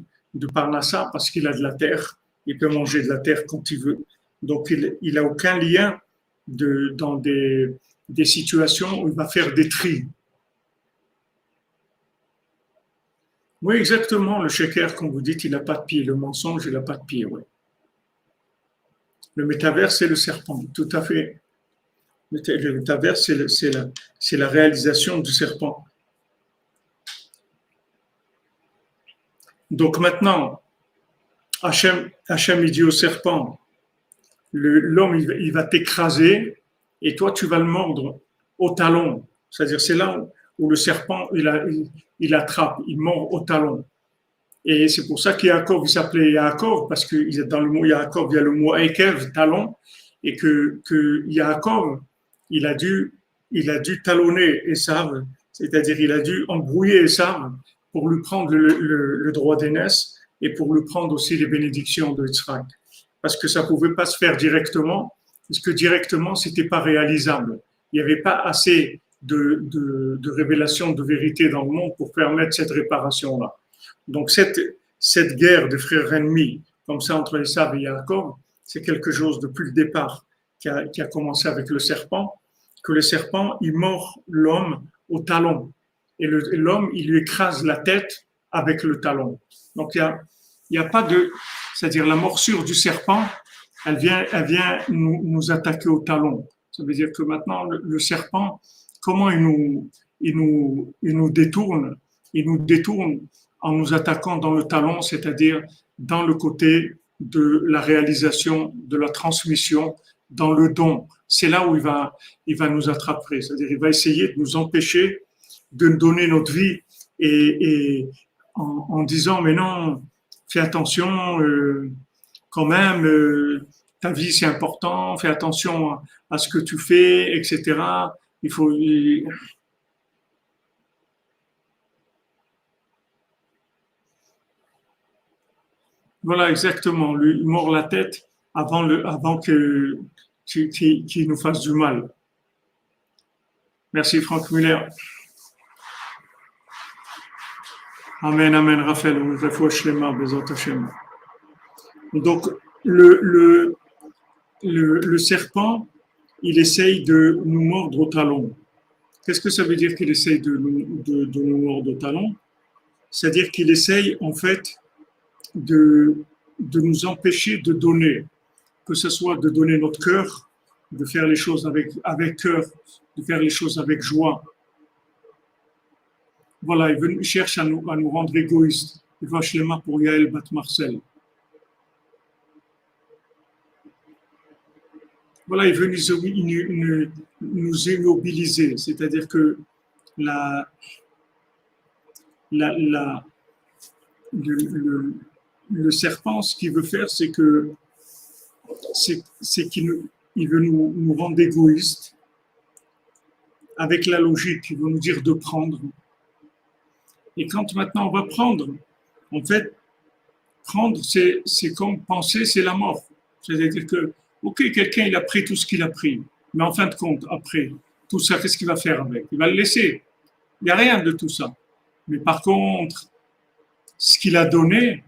parnassa parce qu'il a de la terre, il peut manger de la terre quand il veut. Donc il n'a aucun lien dans des situations où il va faire des tris. Oui, exactement, le shaker, comme vous dites, il n'a pas de pied, le mensonge, il n'a pas de pied, oui. Le métavers, c'est le serpent, tout à fait. Le métavers, c'est la réalisation du serpent. Donc maintenant, Hachem il dit au serpent, l'homme, il va t'écraser et toi, tu vas le mordre au talon. C'est-à-dire, c'est là où le serpent, il attrape, il mord au talon. Et c'est pour ça qu'Yaakov, il s'appelait Yaakov, parce que dans le mot Yaakov, il y a le mot Ekev, talon, et que Yaakov, il a dû talonner Esav, c'est-à-dire il a dû embrouiller Esav pour lui prendre le droit d'aînesse et pour lui prendre aussi les bénédictions de Yitzhak. Parce que ça ne pouvait pas se faire directement, parce que directement, ce n'était pas réalisable. Il n'y avait pas assez de révélations de vérité dans le monde pour permettre cette réparation-là. Donc cette guerre de frères ennemis, comme ça entre Esav et Yaakov, c'est quelque chose depuis le départ qui a commencé avec le serpent, que le serpent, il mord l'homme au talon. Et l'homme, il lui écrase la tête avec le talon. Donc il y a pas de... C'est-à-dire la morsure du serpent, elle vient nous attaquer au talon. Ça veut dire que maintenant, le serpent, comment il nous détourne? Il nous détourne en nous attaquant dans le talon, c'est-à-dire dans le côté de la réalisation, de la transmission, dans le don. C'est là où il va nous attraper. C'est-à-dire il va essayer de nous empêcher de donner notre vie et en disant mais non, fais attention quand même, ta vie c'est important, fais attention à ce que tu fais, etc. Il faut... Voilà, exactement. Lui mord la tête avant qu'il nous fasse du mal. Merci Franck Muller. Amen, amen, Raphaël. Donc, le serpent, il essaye de nous mordre au talon. Qu'est-ce que ça veut dire qu'il essaye de nous mordre au talon? C'est-à-dire qu'il essaye, en fait, de nous empêcher de donner, que ce soit de donner notre cœur, de faire les choses avec cœur, de faire les choses avec joie. Voilà, il cherche à nous rendre égoïstes. Il va chez pour Yael Bat Marcel. Voilà, il veut nous immobiliser, c'est-à-dire que la, le serpent, ce qu'il veut faire, c'est qu'il veut nous rendre égoïstes avec la logique. Il veut nous dire de prendre. Et quand maintenant on va prendre, en fait, prendre, c'est comme penser, c'est la mort. C'est-à-dire que, ok, quelqu'un, il a pris tout ce qu'il a pris, mais en fin de compte, après, tout ça, qu'est-ce qu'il va faire avec? Il va le laisser. Il n'y a rien de tout ça. Mais par contre, ce qu'il a donné,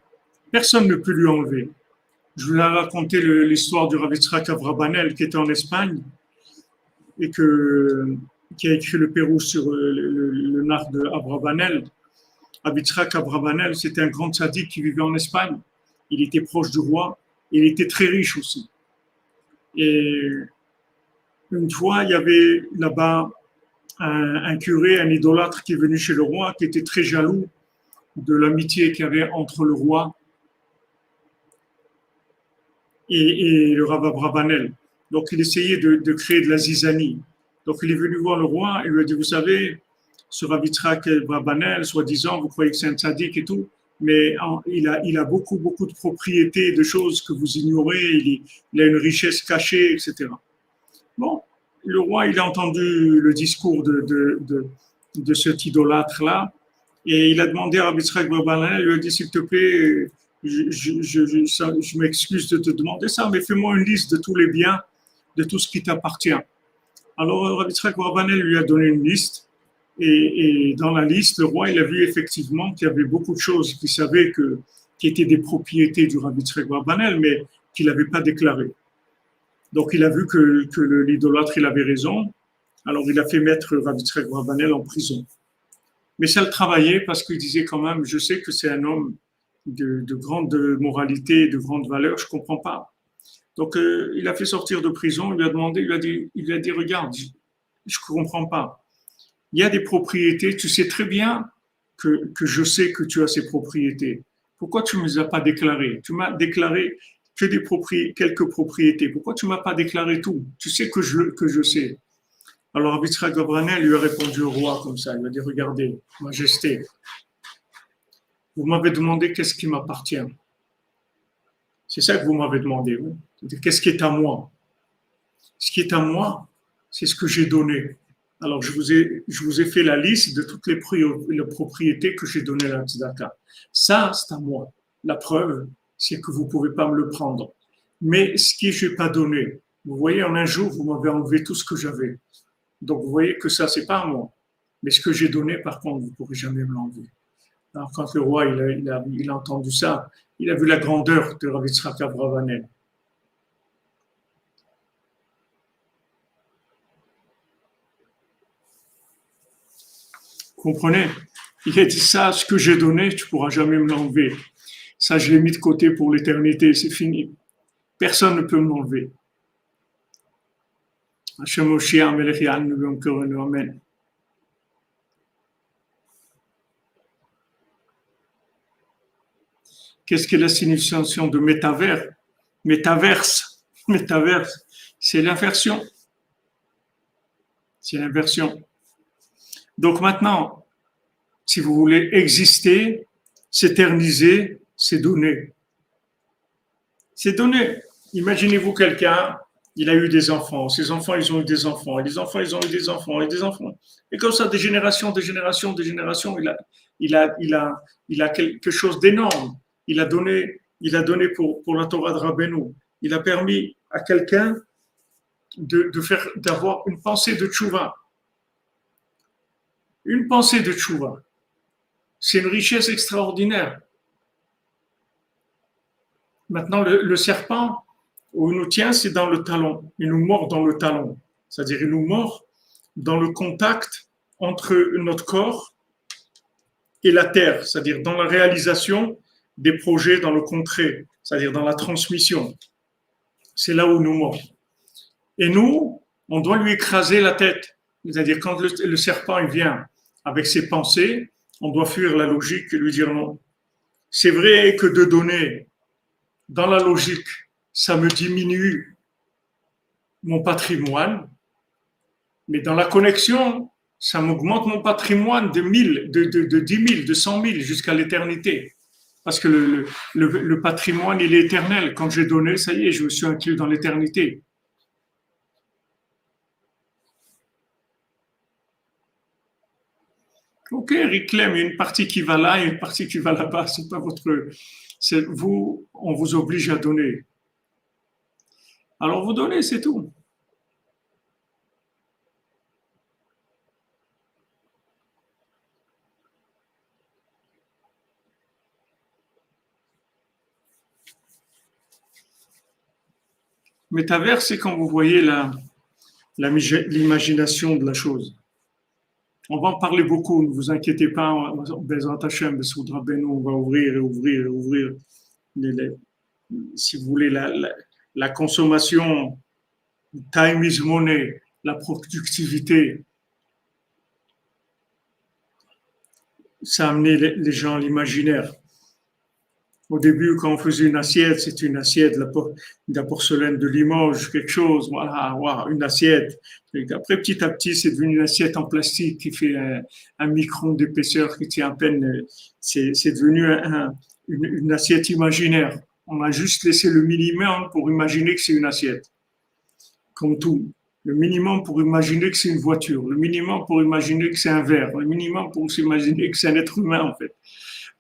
personne ne peut lui enlever. Je vous ai raconté l'histoire du Rav Yitzhak Abrabanel qui était en Espagne et qui a écrit le Pérou sur le nar de Abrabanel. Rav Yitzhak Abrabanel, c'était un grand tzaddik qui vivait en Espagne. Il était proche du roi et il était très riche aussi. Et une fois, il y avait là-bas un curé, un idolâtre qui est venu chez le roi, qui était très jaloux de l'amitié qu'il y avait entre le roi et le Rav Abrabanel. Donc, il essayait de créer de la zizanie. Donc, il est venu voir le roi et lui a dit, vous savez, ce Rav Yitzhak Abrabanel, soi-disant, vous croyez que c'est un tzaddik et tout, mais il a beaucoup, beaucoup de propriétés, de choses que vous ignorez, il a une richesse cachée, etc. Bon, le roi, il a entendu le discours de cet idolâtre-là, et il a demandé à Rav Yitzhak Abrabanel, il lui a dit, s'il te plaît, je m'excuse de te demander ça, mais fais-moi une liste de tous les biens, de tout ce qui t'appartient. Alors, Rav Yitzhak Abrabanel lui a donné une liste, et dans la liste, le roi, il a vu effectivement qu'il y avait beaucoup de choses qu'il savait qui étaient des propriétés du Rav Yitzhak Abrabanel, mais qu'il n'avait pas déclarées. Donc, il a vu que l'idolâtre, il avait raison. Alors, il a fait mettre Rav Yitzhak Abrabanel en prison. Mais ça le travaillait parce qu'il disait quand même, je sais que c'est un homme de grande moralité, de grande valeur, je ne comprends pas. Donc, il a fait sortir de prison, il lui a demandé, il lui a dit regarde, je ne comprends pas. Il y a des propriétés, tu sais très bien que je sais que tu as ces propriétés. Pourquoi tu ne me les as pas déclarées? Tu m'as déclaré que quelques propriétés. Pourquoi tu ne m'as pas déclaré tout? Tu sais que je sais. Alors, Rav Yitzhak Abrabanel lui a répondu au roi comme ça. Il lui a dit, regardez, Majesté, vous m'avez demandé qu'est-ce qui m'appartient. C'est ça que vous m'avez demandé. Oui. Qu'est-ce qui est à moi? Ce qui est à moi, c'est ce que j'ai donné. Alors, je vous ai fait la liste de toutes les propriétés que j'ai données à la tzedaka. Ça, c'est à moi. La preuve, c'est que vous ne pouvez pas me le prendre. Mais ce que je n'ai pas donné, vous voyez, en un jour, vous m'avez enlevé tout ce que j'avais. Donc, vous voyez que ça, c'est pas à moi. Mais ce que j'ai donné, par contre, vous ne pourrez jamais me l'enlever. Alors, quand le roi il a entendu ça, il a vu la grandeur de Rav Yitzhak Abravanel. Vous comprenez? Il a dit ça, ce que j'ai donné, tu ne pourras jamais me l'enlever. Ça, je l'ai mis de côté pour l'éternité, c'est fini. Personne ne peut me l'enlever. Amen. Qu'est-ce que la signification de métavers? Métaverse, c'est l'inversion. C'est l'inversion. Donc maintenant, si vous voulez exister, s'éterniser, c'est donné. C'est donné. Imaginez-vous quelqu'un, il a eu des enfants, ses enfants, ils ont eu des enfants, et les enfants, ils ont eu des enfants, et des enfants. Et comme ça, des générations, il a quelque chose d'énorme. Il a donné pour la Torah de Rabbeinu. Il a permis à quelqu'un d'avoir une pensée de tchouva. Une pensée de tchouva. C'est une richesse extraordinaire. Maintenant, le serpent, où il nous tient, c'est dans le talon. Il nous mord dans le talon. C'est-à-dire, il nous mord dans le contact entre notre corps et la terre. C'est-à-dire, dans la réalisation des projets dans le concret. C'est-à-dire, dans la transmission. C'est là où il nous mord. Et nous, on doit lui écraser la tête. C'est-à-dire, quand le serpent il vient avec ses pensées, on doit fuir la logique et lui dire non. C'est vrai que de donner dans la logique, ça me diminue mon patrimoine, mais dans la connexion, ça m'augmente mon patrimoine de 10 000, de 100 000 jusqu'à l'éternité. Parce que le patrimoine, il est éternel. Quand j'ai donné, ça y est, je me suis inclus dans l'éternité. Ok, Riklem, il y a une partie qui va là et une partie qui va là-bas. C'est pas votre. C'est vous, on vous oblige à donner. Alors vous donnez, c'est tout. Métaverse, c'est quand vous voyez l'imagination de la chose. On va en parler beaucoup, ne vous inquiétez pas. Bezrat Hashem, Besoudra Beno, on va ouvrir et ouvrir et ouvrir. Si vous voulez, la consommation, time is money, la productivité, ça a amené les gens à l'imaginaire. Au début, quand on faisait une assiette, c'était une assiette de la porcelaine de Limoges, quelque chose, voilà, wow, une assiette. Et après, petit à petit, c'est devenu une assiette en plastique qui fait un micron d'épaisseur qui tient à peine. C'est devenu une assiette imaginaire. On a juste laissé le minimum pour imaginer que c'est une assiette. Comme tout. Le minimum pour imaginer que c'est une voiture. Le minimum pour imaginer que c'est un verre. Le minimum pour s'imaginer que c'est un être humain, en fait.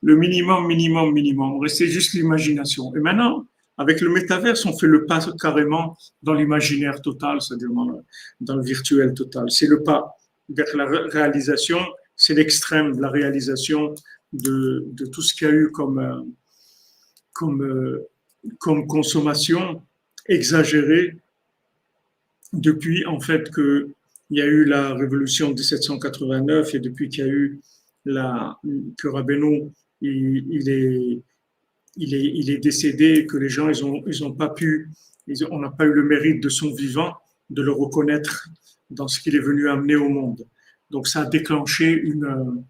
Le minimum, minimum, minimum. Restait juste l'imagination. Et maintenant, avec le métaverse, on fait le pas carrément dans l'imaginaire total, c'est-à-dire dans le virtuel total. C'est le pas vers la réalisation, c'est l'extrême de la réalisation de tout ce qu'il y a eu comme, comme consommation exagérée depuis en fait que il y a eu la révolution de 1789 et depuis qu'il y a eu que Rabbeinu il est décédé, que les gens ils ont pas pu, on n'a pas eu le mérite de son vivant de le reconnaître dans ce qu'il est venu amener au monde. Donc ça a déclenché une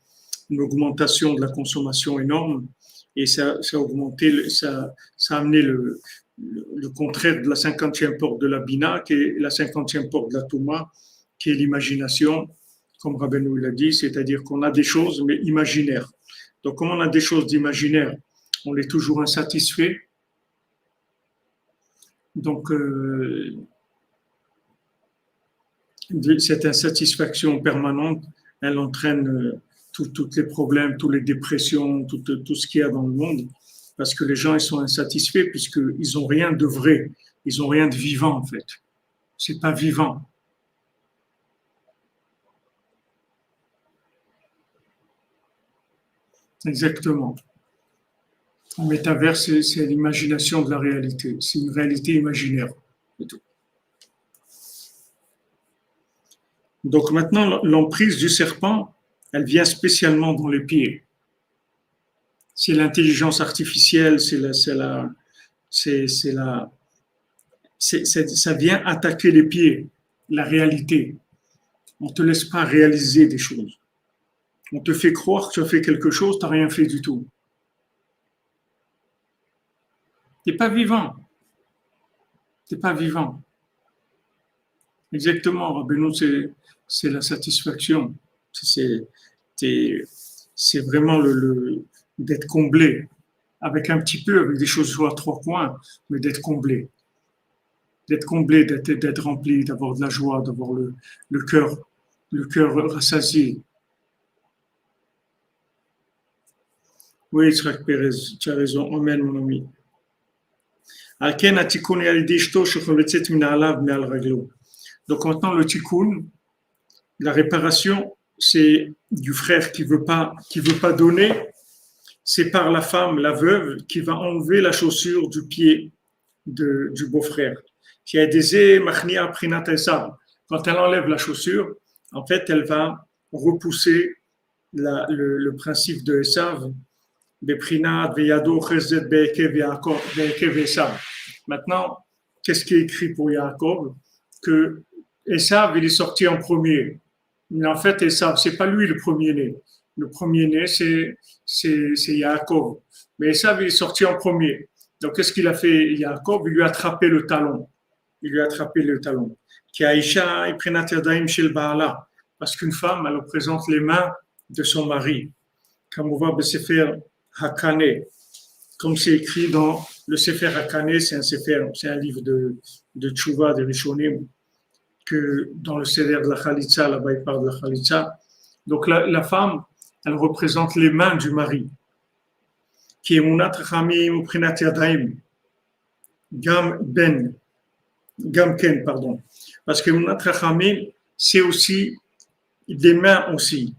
augmentation de la consommation énorme et ça a augmenté, ça a amené le contraire de la 50e porte de la Bina, qui est la 50e porte de la Touma, qui est l'imagination, comme Rabbeinu l'a dit, c'est-à-dire qu'on a des choses, mais imaginaires. Donc, comme on a des choses d'imaginaire, on est toujours insatisfait. Donc, cette insatisfaction permanente, elle entraîne tous les problèmes, toutes les dépressions, tout ce qu'il y a dans le monde, parce que les gens ils sont insatisfaits puisqu'ils n'ont rien de vrai, ils n'ont rien de vivant en fait. C'est pas vivant. Exactement. Le métaverse, c'est l'imagination de la réalité. C'est une réalité imaginaire. C'est tout. Donc maintenant, l'emprise du serpent, elle vient spécialement dans les pieds. C'est l'intelligence artificielle, ça vient attaquer les pieds, la réalité. On ne te laisse pas réaliser des choses. On te fait croire que tu as fait quelque chose, tu n'as rien fait du tout. Tu n'es pas vivant. Tu n'es pas vivant. Exactement, Rabbeinu, c'est la satisfaction. C'est vraiment d'être comblé. Avec un petit peu, avec des choses sur à 3 points, mais d'être comblé. D'être comblé, d'être rempli, d'avoir de la joie, d'avoir le cœur rassasié. Oui, Israël Pérez, tu as raison. Amen, mon ami. Donc maintenant, le tikkun, la réparation, c'est du frère qui veut pas donner, c'est par la femme, la veuve, qui va enlever la chaussure du pied du beau-frère. Quand elle enlève la chaussure, en fait, elle va repousser le principe de Esav. Maintenant, qu'est-ce qui est écrit pour Yaakov? Que Esav, il est sorti en premier. Mais en fait, Esav, c'est pas lui le premier-né. Le premier-né, c'est Yaakov. Mais Esav, il est sorti en premier. Donc, qu'est-ce qu'il a fait, Yaakov? Il lui a attrapé le talon. Il lui a attrapé le talon. Parce qu'une femme, elle représente les mains de son mari. Comme on voit le Sefer Hakane, comme c'est écrit dans le Sefer Hakane, c'est un livre de Tchouva, de Rishonim, que dans le Seder de la Khalitsa, là-bas il parle de la Khalitsa. Donc la femme, elle représente les mains du mari. Qui est Emunat Chachamim Uprinat Yadayim, Gam Ben, Gam Ken, pardon. Parce que Emunat Chachamim, c'est aussi des mains aussi.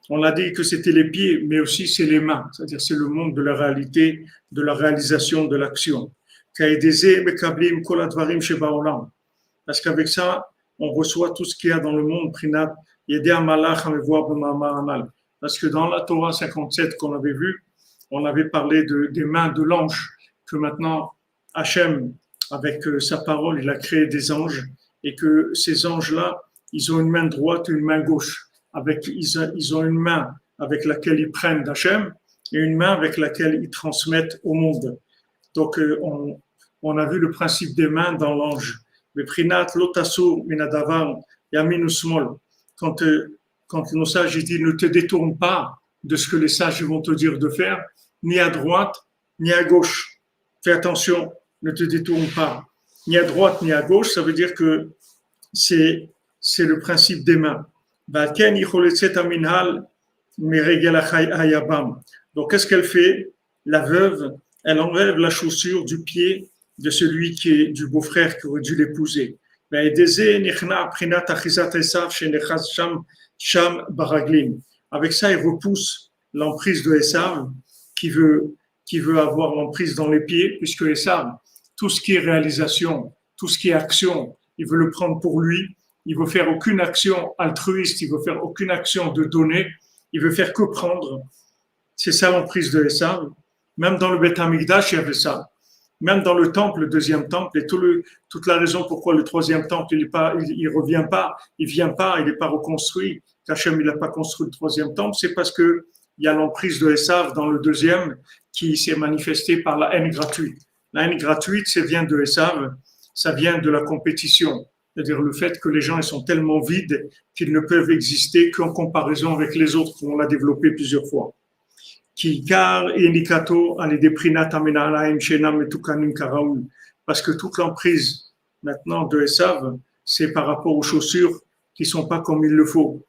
On a dit que c'était les pieds, mais aussi c'est les mains. C'est-à-dire c'est le monde de la réalité, de la réalisation, de l'action. Parce qu'avec ça, on reçoit tout ce qu'il y a dans le monde. Parce que dans la Torah 57 qu'on avait vu, on avait parlé des mains de l'ange, que maintenant Hachem, avec sa parole, il a créé des anges, et que ces anges-là, ils ont une main droite et une main gauche. Ils ont une main avec laquelle ils prennent d'Hachem et une main avec laquelle ils transmettent au monde. Donc, on a vu le principe des mains dans l'ange. Mais prinat lotasur minadavar yamin usmol. Quand nos sages disent ne te détourne pas de ce que les sages vont te dire de faire, ni à droite, ni à gauche. Fais attention, ne te détourne pas. Ni à droite, ni à gauche, ça veut dire que c'est le principe des mains. Donc, qu'est-ce qu'elle fait? La veuve, elle enlève la chaussure du pied de celui qui est du beau-frère qui aurait dû l'épouser. Avec ça, il repousse l'emprise de Esav qui veut avoir l'emprise dans les pieds, puisque Esav, tout ce qui est réalisation, tout ce qui est action, il veut le prendre pour lui. Il veut faire aucune action altruiste, il veut faire aucune action de donner, il veut faire que prendre. C'est ça l'emprise de Esav. Même dans le Beth Amikdash, il y avait ça. Même dans le temple, le deuxième temple, et toute la raison pourquoi le troisième temple, il revient pas, il vient pas, il n'est pas reconstruit. Hachem, il n'a pas construit le troisième temple, c'est parce que il y a l'emprise de Esav dans le deuxième qui s'est manifestée par la haine gratuite. La haine gratuite, ça vient de Esav, ça vient de la compétition. C'est-à-dire le fait que les gens ils sont tellement vides qu'ils ne peuvent exister qu'en comparaison avec les autres, on l'a développé plusieurs fois. Parce que toute l'emprise maintenant de Esav, c'est par rapport aux chaussures qui ne sont pas comme il le faut.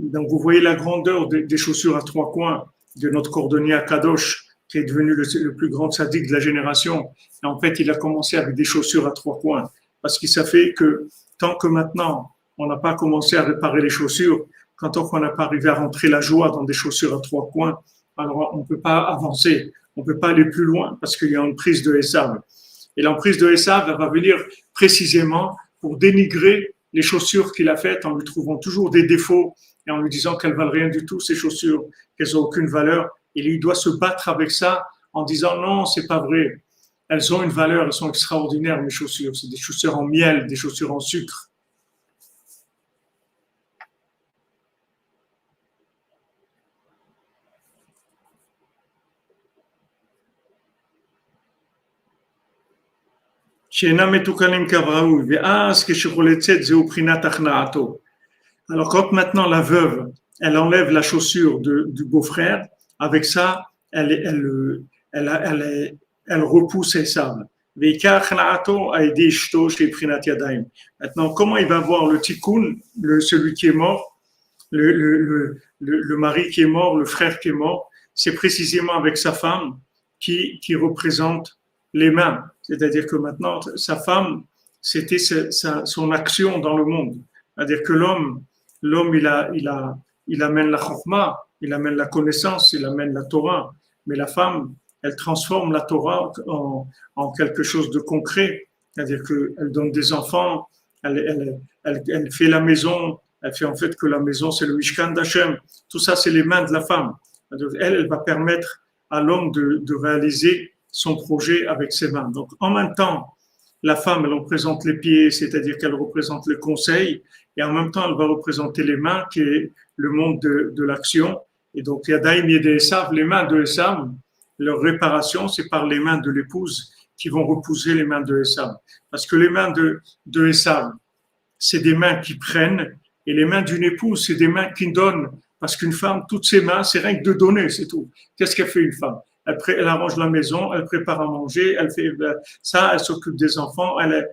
Donc vous voyez la grandeur des chaussures à trois coins de notre cordonnier à Kadosh, qui est devenu le plus grand sadique de la génération. Et en fait, il a commencé avec des chaussures à trois coins. Parce qu'il savait que tant que maintenant, on n'a pas commencé à réparer les chaussures, tant qu'on n'a pas arrivé à rentrer la joie dans des chaussures à trois coins, alors on ne peut pas avancer, on ne peut pas aller plus loin parce qu'il y a une prise de Esav. Et l'emprise de Esav va venir précisément pour dénigrer les chaussures qu'il a faites en lui trouvant toujours des défauts et en lui disant qu'elles ne valent rien du tout, ces chaussures, qu'elles n'ont aucune valeur. Et il doit se battre avec ça en disant non, c'est pas vrai. Elles ont une valeur, elles sont extraordinaires, mes chaussures. C'est des chaussures en miel, des chaussures en sucre. Alors quand maintenant la veuve, elle enlève la chaussure du beau-frère, avec ça, elle repousse Esav. Maintenant, comment il va voir le tikkun, celui qui est mort, le mari qui est mort, le frère qui est mort, c'est précisément avec sa femme qui représente les mains. C'est-à-dire que maintenant, sa femme, c'était son action dans le monde. C'est-à-dire que l'homme, il amène la chokhmah, il amène la connaissance, il amène la Torah. Mais la femme, elle transforme la Torah en quelque chose de concret. C'est-à-dire qu'elle donne des enfants, elle fait la maison, elle fait en fait que la maison, c'est le Mishkan d'Hachem. Tout ça, c'est les mains de la femme. Elle va permettre à l'homme de réaliser son projet avec ses mains. Donc, en même temps, la femme, elle représente les pieds, c'est-à-dire qu'elle représente le conseil, et en même temps, elle va représenter les mains, qui est le monde de l'action. Et donc, Yadaïm Yedé Esav, les mains de Esav, leur réparation, c'est par les mains de l'épouse qui vont repousser les mains de Esav. Parce que les mains de Esav, c'est des mains qui prennent, et les mains d'une épouse, c'est des mains qui donnent. Parce qu'une femme, toutes ses mains, c'est rien que de donner, c'est tout. Qu'est-ce qu'elle fait une femme? elle arrange la maison, elle prépare à manger, elle fait ça, elle s'occupe des enfants, elle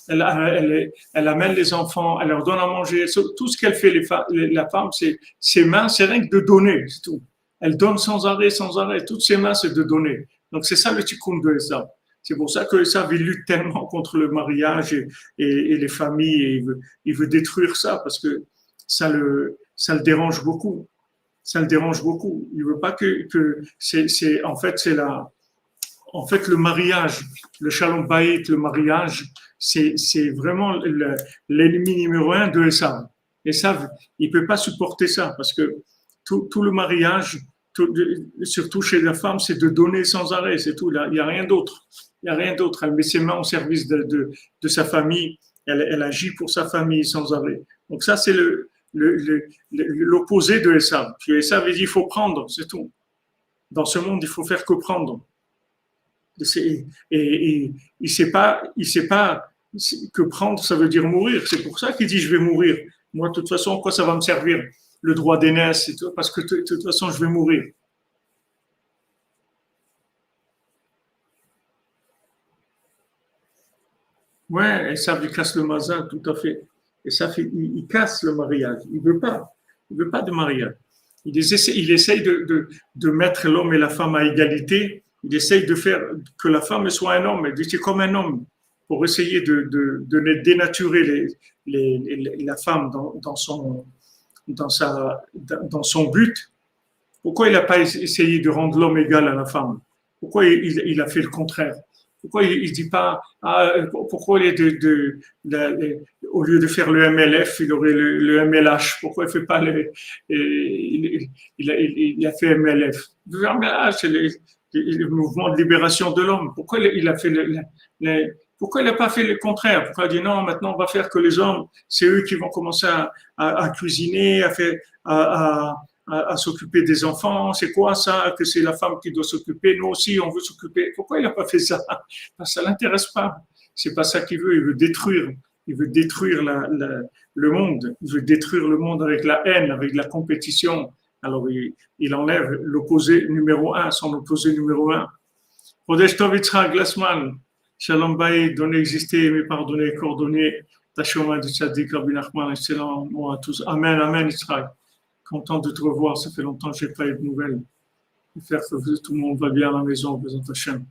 amène les enfants, elle leur donne à manger. Tout ce qu'elle fait, la femme, c'est ses mains, c'est rien que de donner, c'est tout. Elle donne sans arrêt, sans arrêt. Toutes ses mains, c'est de donner. Donc c'est ça le tikkun de Esav. C'est pour ça que Esav, il lutte tellement contre le mariage et les familles. Et il veut détruire ça parce que ça le dérange beaucoup. Ça le dérange beaucoup. Il veut pas que en fait, le mariage, le shalom bayit, le mariage, c'est vraiment l'ennemi numéro un de Esav. Esav, il peut pas supporter ça parce que tout le mariage, surtout chez la femme, c'est de donner sans arrêt, c'est tout. Il n'y a rien d'autre. Il n'y a rien d'autre. Elle met ses mains au service de sa famille. Elle agit pour sa famille sans arrêt. Donc ça, c'est l'opposé de Esav. Puis Esav, il dit, il faut prendre, c'est tout. Dans ce monde, il faut faire que prendre. Et il sait pas que prendre, ça veut dire mourir. C'est pour ça qu'il dit, je vais mourir. Moi, de toute façon, quoi ça va me servir? Le droit d'aînesse, parce que de toute façon, je vais mourir. Ouais, et ça, il casse le mazal, tout à fait. Et ça, il casse le mariage. Il veut pas de mariage. Il essaye de mettre l'homme et la femme à égalité. Il essaye de faire que la femme soit un homme, c'est comme un homme, pour essayer de dénaturer la femme dans son but. Pourquoi il n'a pas essayé de rendre l'homme égal à la femme? Pourquoi il a fait le contraire? Pourquoi il ne dit pas, pourquoi au lieu de faire le MLF, il aurait le MLH? Pourquoi il ne fait pas il a fait MLF? Le MLH, c'est le mouvement de libération de l'homme. Pourquoi il a fait pourquoi il n'a pas fait le contraire? Pourquoi il a dit non, maintenant on va faire que les hommes, c'est eux qui vont commencer à cuisiner, à s'occuper des enfants? C'est quoi ça? Que c'est la femme qui doit s'occuper? Nous aussi, on veut s'occuper. Pourquoi il n'a pas fait ça? Parce que ça l'intéresse pas. C'est pas ça qu'il veut. Il veut détruire. Il veut détruire le monde. Il veut détruire le monde avec la haine, avec la compétition. Alors, il enlève l'opposé numéro un, son opposé numéro un. Kodesh Tov Yitzhak Glassman, Shalom Baï, donner, exister, aimer, pardonner, coordonner, Tachoma de Tzadik, Rabbi Nachman, excellent mot à tous. Amen, Amen, Yitzhak. Content de te revoir, ça fait longtemps que je n'ai pas eu de nouvelles. J'espère que tout le monde va bien à la maison, Bézant Hachem.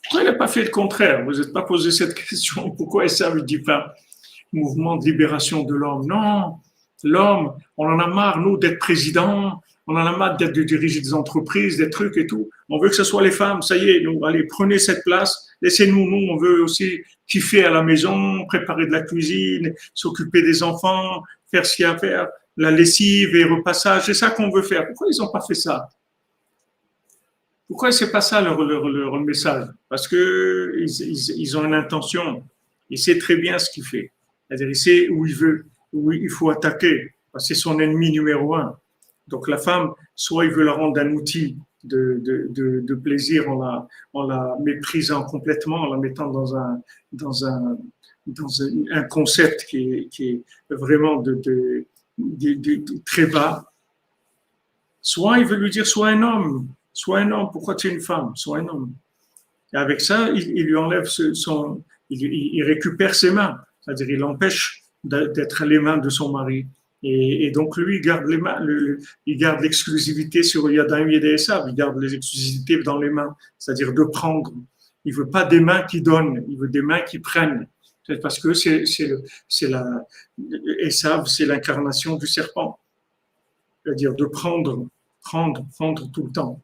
Pourquoi il n'a pas fait le contraire? Vous n'êtes pas posé cette question. Pourquoi ça ne dit pas mouvement de libération de l'homme? Non, l'homme, on en a marre, nous, d'être président, on en a marre d'être de diriger des entreprises, des trucs et tout. On veut que ce soit les femmes, ça y est, nous, allez, prenez cette place, laissez-nous, nous, on veut aussi kiffer à la maison, préparer de la cuisine, s'occuper des enfants, faire ce qu'il y a à faire, la lessive et repassage, c'est ça qu'on veut faire. Pourquoi ils n'ont pas fait ça? Pourquoi c'est pas ça leur message? Parce que ils ont une intention. Il sait très bien ce qu'il fait. C'est-à-dire, il sait où il faut attaquer. Parce que c'est son ennemi numéro un. Donc la femme, soit il veut la rendre un outil de plaisir en la méprisant complètement, en la mettant dans un concept qui est vraiment de très bas. Soit il veut lui dire, sois un homme. Sois un homme, pourquoi tu es une femme? Sois un homme. Et avec ça, il lui enlève il récupère ses mains. C'est-à-dire, il empêche d'être les mains de son mari. Et donc, lui, il garde les mains, il garde l'exclusivité sur Yadayim Yedei Esav, il garde les exclusivités dans les mains. C'est-à-dire de prendre. Il veut pas des mains qui donnent, il veut des mains qui prennent. C'est parce que Esav, c'est l'incarnation du serpent. C'est-à-dire de prendre tout le temps.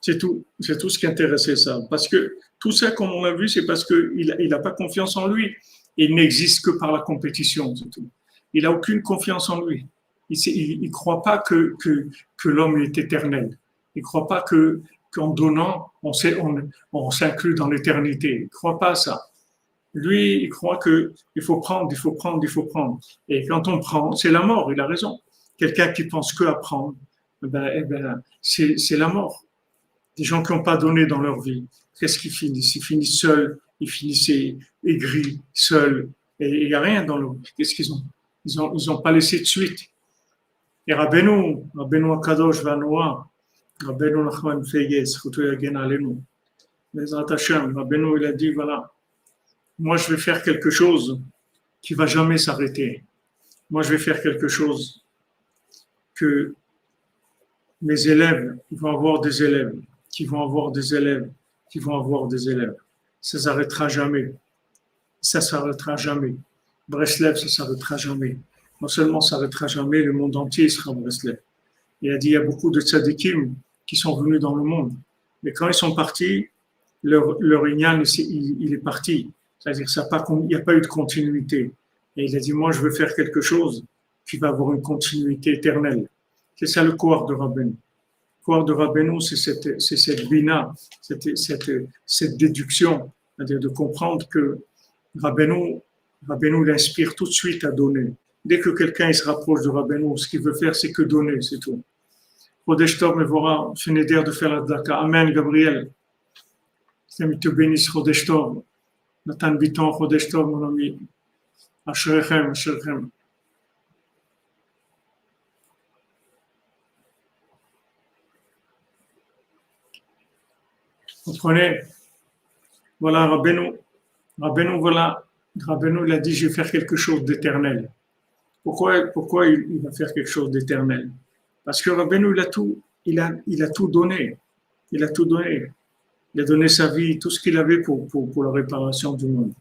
C'est tout ce qui intéressait ça. Parce que tout ça, comme on l'a vu, c'est parce qu'il n'a pas confiance en lui. Il n'existe que par la compétition, c'est tout. Il n'a aucune confiance en lui. Il ne croit pas que l'homme est éternel. Il ne croit pas qu'en donnant, on s'inclut dans l'éternité. Il ne croit pas à ça. Lui, il croit qu'il faut prendre, il faut prendre, il faut prendre. Et quand on prend, c'est la mort, il a raison. Quelqu'un qui pense que à prendre, c'est la mort. Des gens qui n'ont pas donné dans leur vie, qu'est-ce qu'ils finissent? Ils finissent seuls, ils finissaient aigris, seuls, et il n'y a rien dans l'eau. Qu'est-ce qu'ils ont? Ils ont pas laissé de suite. Et Rabbeinu Akadosh Vanoa, Rabbeinu Nachman Feyez, Choutou Yagen Alenu, Bezrat Hashem, Rabbeinu il a dit, voilà, moi je vais faire quelque chose qui va jamais s'arrêter. Moi je vais faire quelque chose que mes élèves vont avoir des élèves, qui vont avoir des élèves, qui vont avoir des élèves. Ça s'arrêtera jamais. Ça s'arrêtera jamais. Breslev, ça s'arrêtera jamais. Non seulement ça s'arrêtera jamais, le monde entier sera Breslev. Il a dit, il y a beaucoup de tzadikim qui sont venus dans le monde. Mais quand ils sont partis, leur ignan, il est parti. C'est-à-dire qu'il n'y a pas eu de continuité. Et il a dit, moi, je veux faire quelque chose qui va avoir une continuité éternelle. C'est ça le corps de Rabbeinu. Le corps de Rabbeinu, c'est cette bina, cette déduction, c'est-à-dire de comprendre que Rabbeinu, il inspire tout de suite à donner. Dès que quelqu'un il se rapproche de Rabbeinu, ce qu'il veut faire, c'est que donner, c'est tout. Chodesh Tov Mevora, Feneder de faire la Daka. Amen, Gabriel. Que te bénisse, Chodesh Tov. Nathan Biton, Chodesh Tov, mon ami. Asherechem, Asherechem. Comprenez? Voilà, Rabbeinu, il a dit, je vais faire quelque chose d'éternel. Pourquoi il va faire quelque chose d'éternel? Parce que Rabbeinu, il a tout donné. Il a tout donné. Il a donné sa vie, tout ce qu'il avait pour la réparation du monde.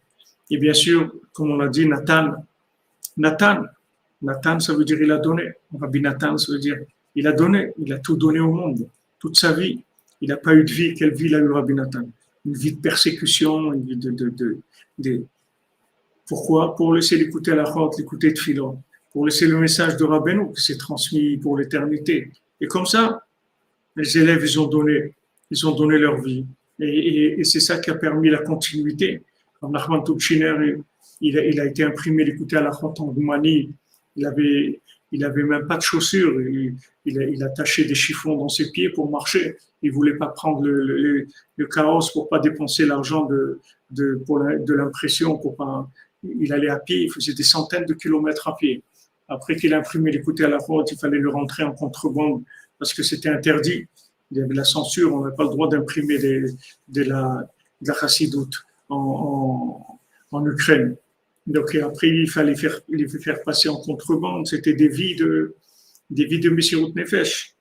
Et bien sûr, comme on l'a dit, Nathan, ça veut dire il a donné. Rabbi Nathan, ça veut dire il a donné. Il a tout donné au monde, toute sa vie. Il n'a pas eu de vie. Quelle vie il a eu, Rabbi Nathan? Une vie de persécution, une vie de Pourquoi? Pour laisser l'écouter à la chorte, l'écouter de Philon, pour laisser le message de Rabbeinu qui s'est transmis pour l'éternité. Et comme ça, les élèves, ils ont donné leur vie. Et c'est ça qui a permis la continuité. Nachman Tubchiner, il a été imprimé l'écouter à la chorte en Roumanie. Il avait même pas de chaussures. Il attachait des chiffons dans ses pieds pour marcher. Il voulait pas prendre le chaos pour pas dépenser l'argent de l'impression. Il allait à pied. Il faisait des centaines de kilomètres à pied. Après qu'il a imprimé l'écouter à la chorte, il fallait le rentrer en contrebande parce que c'était interdit. Il y avait la censure. On n'avait pas le droit d'imprimer de la chassidoute en Ukraine. Donc après, il fallait faire passer en contrebande. C'était des vies de Messirut Nefesh.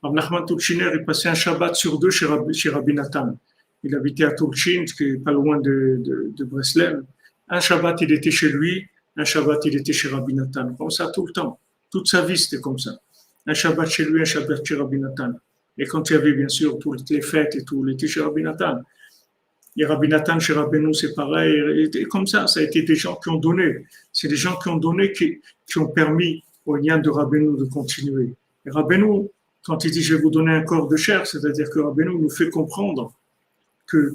Nachman Tulchiner, il passait un Shabbat sur deux chez Rabbi Nathan. Il habitait à Tulchin, qui est pas loin de Breslev. Un Shabbat, il était chez lui. Un Shabbat, il était chez Rabbi Nathan. Comme ça, tout le temps. Toute sa vie, c'était comme ça. Un Shabbat chez lui, un Shabbat chez Rabbi Nathan. Et quand il y avait, bien sûr, toutes les fêtes et tout, il était chez Rabbi Nathan. Et Rabbi Nathan chez Rabbeinu, c'est pareil. Et comme ça a été des gens qui ont donné. C'est des gens qui ont donné, qui ont permis au lien de Rabbeinu de continuer. Et Rabbeinu, quand il dit je vais vous donner un corps de chair, c'est-à-dire que Rabbeinu nous fait comprendre que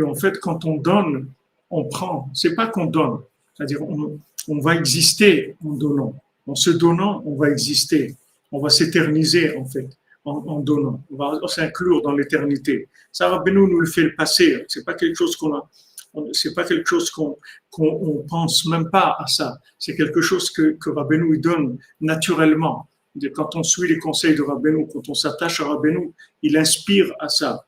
en fait, quand on donne, on prend. C'est pas qu'on donne. C'est-à-dire on va exister en donnant. En se donnant, on va exister. On va s'éterniser, en fait, en donnant. On va s'inclure dans l'éternité. Ça, Rabbeinu nous le fait le passer. C'est pas quelque chose c'est pas quelque chose qu'on pense même pas à ça. C'est quelque chose que Rabbeinu donne naturellement. Quand on suit les conseils de Rabbeinu, quand on s'attache à Rabbeinu, il inspire à ça.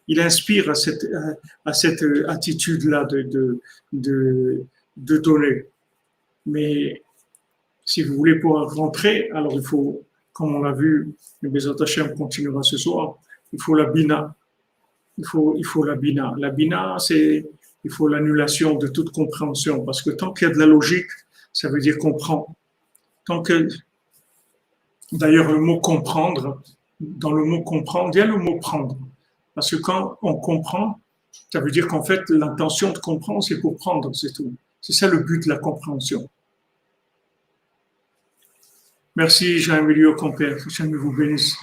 Il inspire à cette attitude-là de donner. Mais si vous voulez pouvoir rentrer, alors il faut, comme on l'a vu, le Bezat Hashem continuera ce soir, il faut la bina. Il faut la bina. La bina, il faut l'annulation de toute compréhension. Parce que tant qu'il y a de la logique, ça veut dire comprendre. D'ailleurs, le mot comprendre, dans le mot comprendre, il y a le mot prendre. Parce que quand on comprend, ça veut dire qu'en fait, l'intention de comprendre, c'est pour prendre, c'est tout. C'est ça le but de la compréhension. Merci, Jean-Emilio Compère. Que Dieu vous bénisse.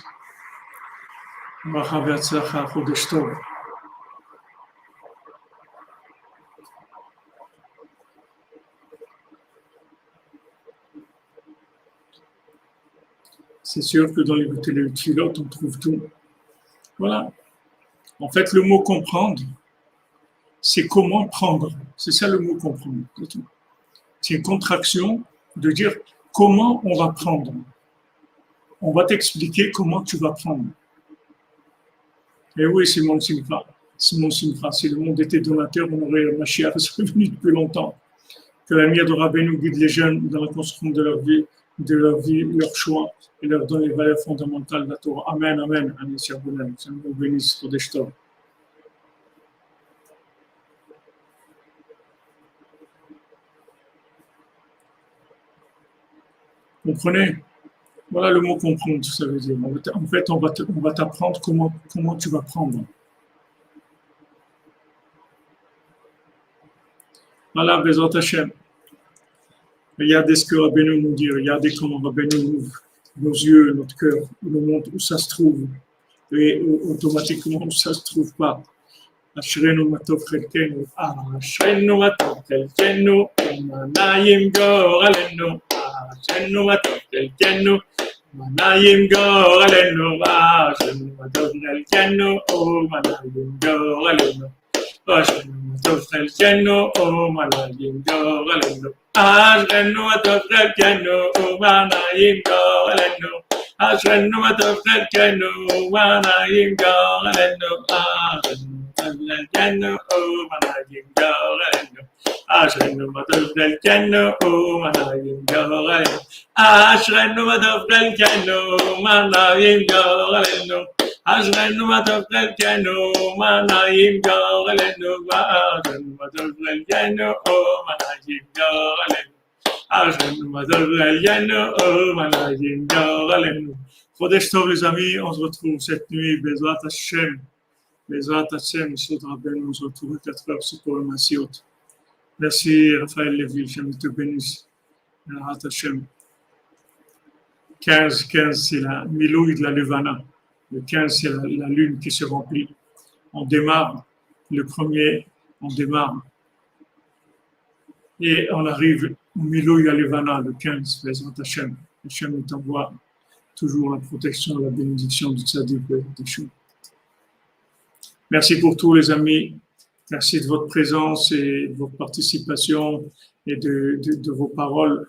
C'est sûr que dans les pilotes, on trouve tout. Voilà. En fait, le mot comprendre, c'est comment prendre. C'est ça le mot comprendre. C'est une contraction de dire comment on va prendre. On va t'expliquer comment tu vas prendre. Et oui, c'est mon simcha. C'est mon simcha. Si le monde était donateur, on aurait Mashiach serait venu depuis longtemps. Que la lumière de Rabbeinu guide les jeunes dans la construction de leur vie, leur choix, et leur donne les valeurs fondamentales de la Torah. Amen, amen. Amen, Seigneur nous bénisse pour des stores. Comprenez? Voilà le mot comprendre, ça veut dire. En fait, on va t'apprendre comment tu vas prendre. Voilà, Bezrat Hashem. Regardez ce que Rabbeinu nous dit, regardez comment Rabbeinu ouvre nos yeux, notre cœur, nous montre où ça se trouve. Et automatiquement, où ça ne se trouve pas. Ashrenu matov chelkenu, Ashrenu matov chelkenu, Manayim goralenu, Ashrenu matov chelkenu, Manayim goralenu, Ashrenu matov chelkenu, Manayim goralenu. Ashrenu matov chelkenu, Manayim goralenu. Ashrenu matov chelkenu, Manayim goralenu. Ashrenu matov chelkenu, Manayim goralenu. Ashrenu Manayim goralenu. Ashrenu matov chelkenu, Manayim goralenu. Ashrenu matov chelkenu, Manayim goralenu. Ashrenu matov chelkenu, Manayim goralenu. Ashrenu matov chelkenu, Manayim goralenu. Ashrenu matov chelkenu, Manayim goralenu. Chodesh Tov les amis, on se retrouve cette nuit, Bezrat Hashem. Bezrat Hashem, Yesod Rabbeinu, on se retrouve à 4 heures, c'est pour le Massiot. Merci Raphaël Lévy, Hashem te bénisse. Bezrat Hashem. 15, c'est la Milouï de la Levana. Le 15, c'est la lune qui se remplit. On démarre, le premier, on démarre. Et on arrive au Milouï à Levana, le 15, Bezrat Hashem. Hashem t'envoie toujours la protection, la bénédiction du Tzadik Teshuvah. Merci pour tout, les amis. Merci de votre présence et de votre participation et de vos paroles.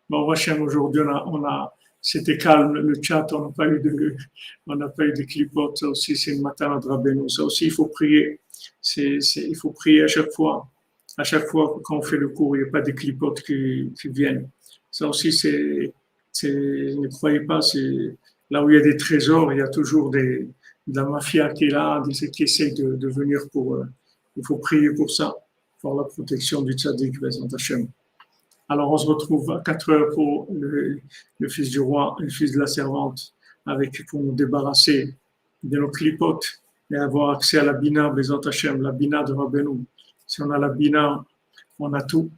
Bon, Hachem, aujourd'hui, c'était calme, le chat, on n'a pas eu de clipotes. Ça aussi, c'est une matana de Rabbeinu. Ça aussi, il faut prier. Il faut prier à chaque fois. À chaque fois, quand on fait le cours, il n'y a pas de clipotes qui viennent. Ça aussi, ne croyez pas, c'est là où il y a des trésors, il y a toujours de la mafia qui est là, qui essaye de venir pour. Il faut prier pour ça, pour la protection du tzaddik, Bezrat Hashem. Alors, on se retrouve à 4 heures pour le fils du roi, le fils de la servante, pour nous débarrasser de nos clipotes et avoir accès à la bina, Bezrat Hashem, la bina de Rabbeinu. Si on a la bina, on a tout.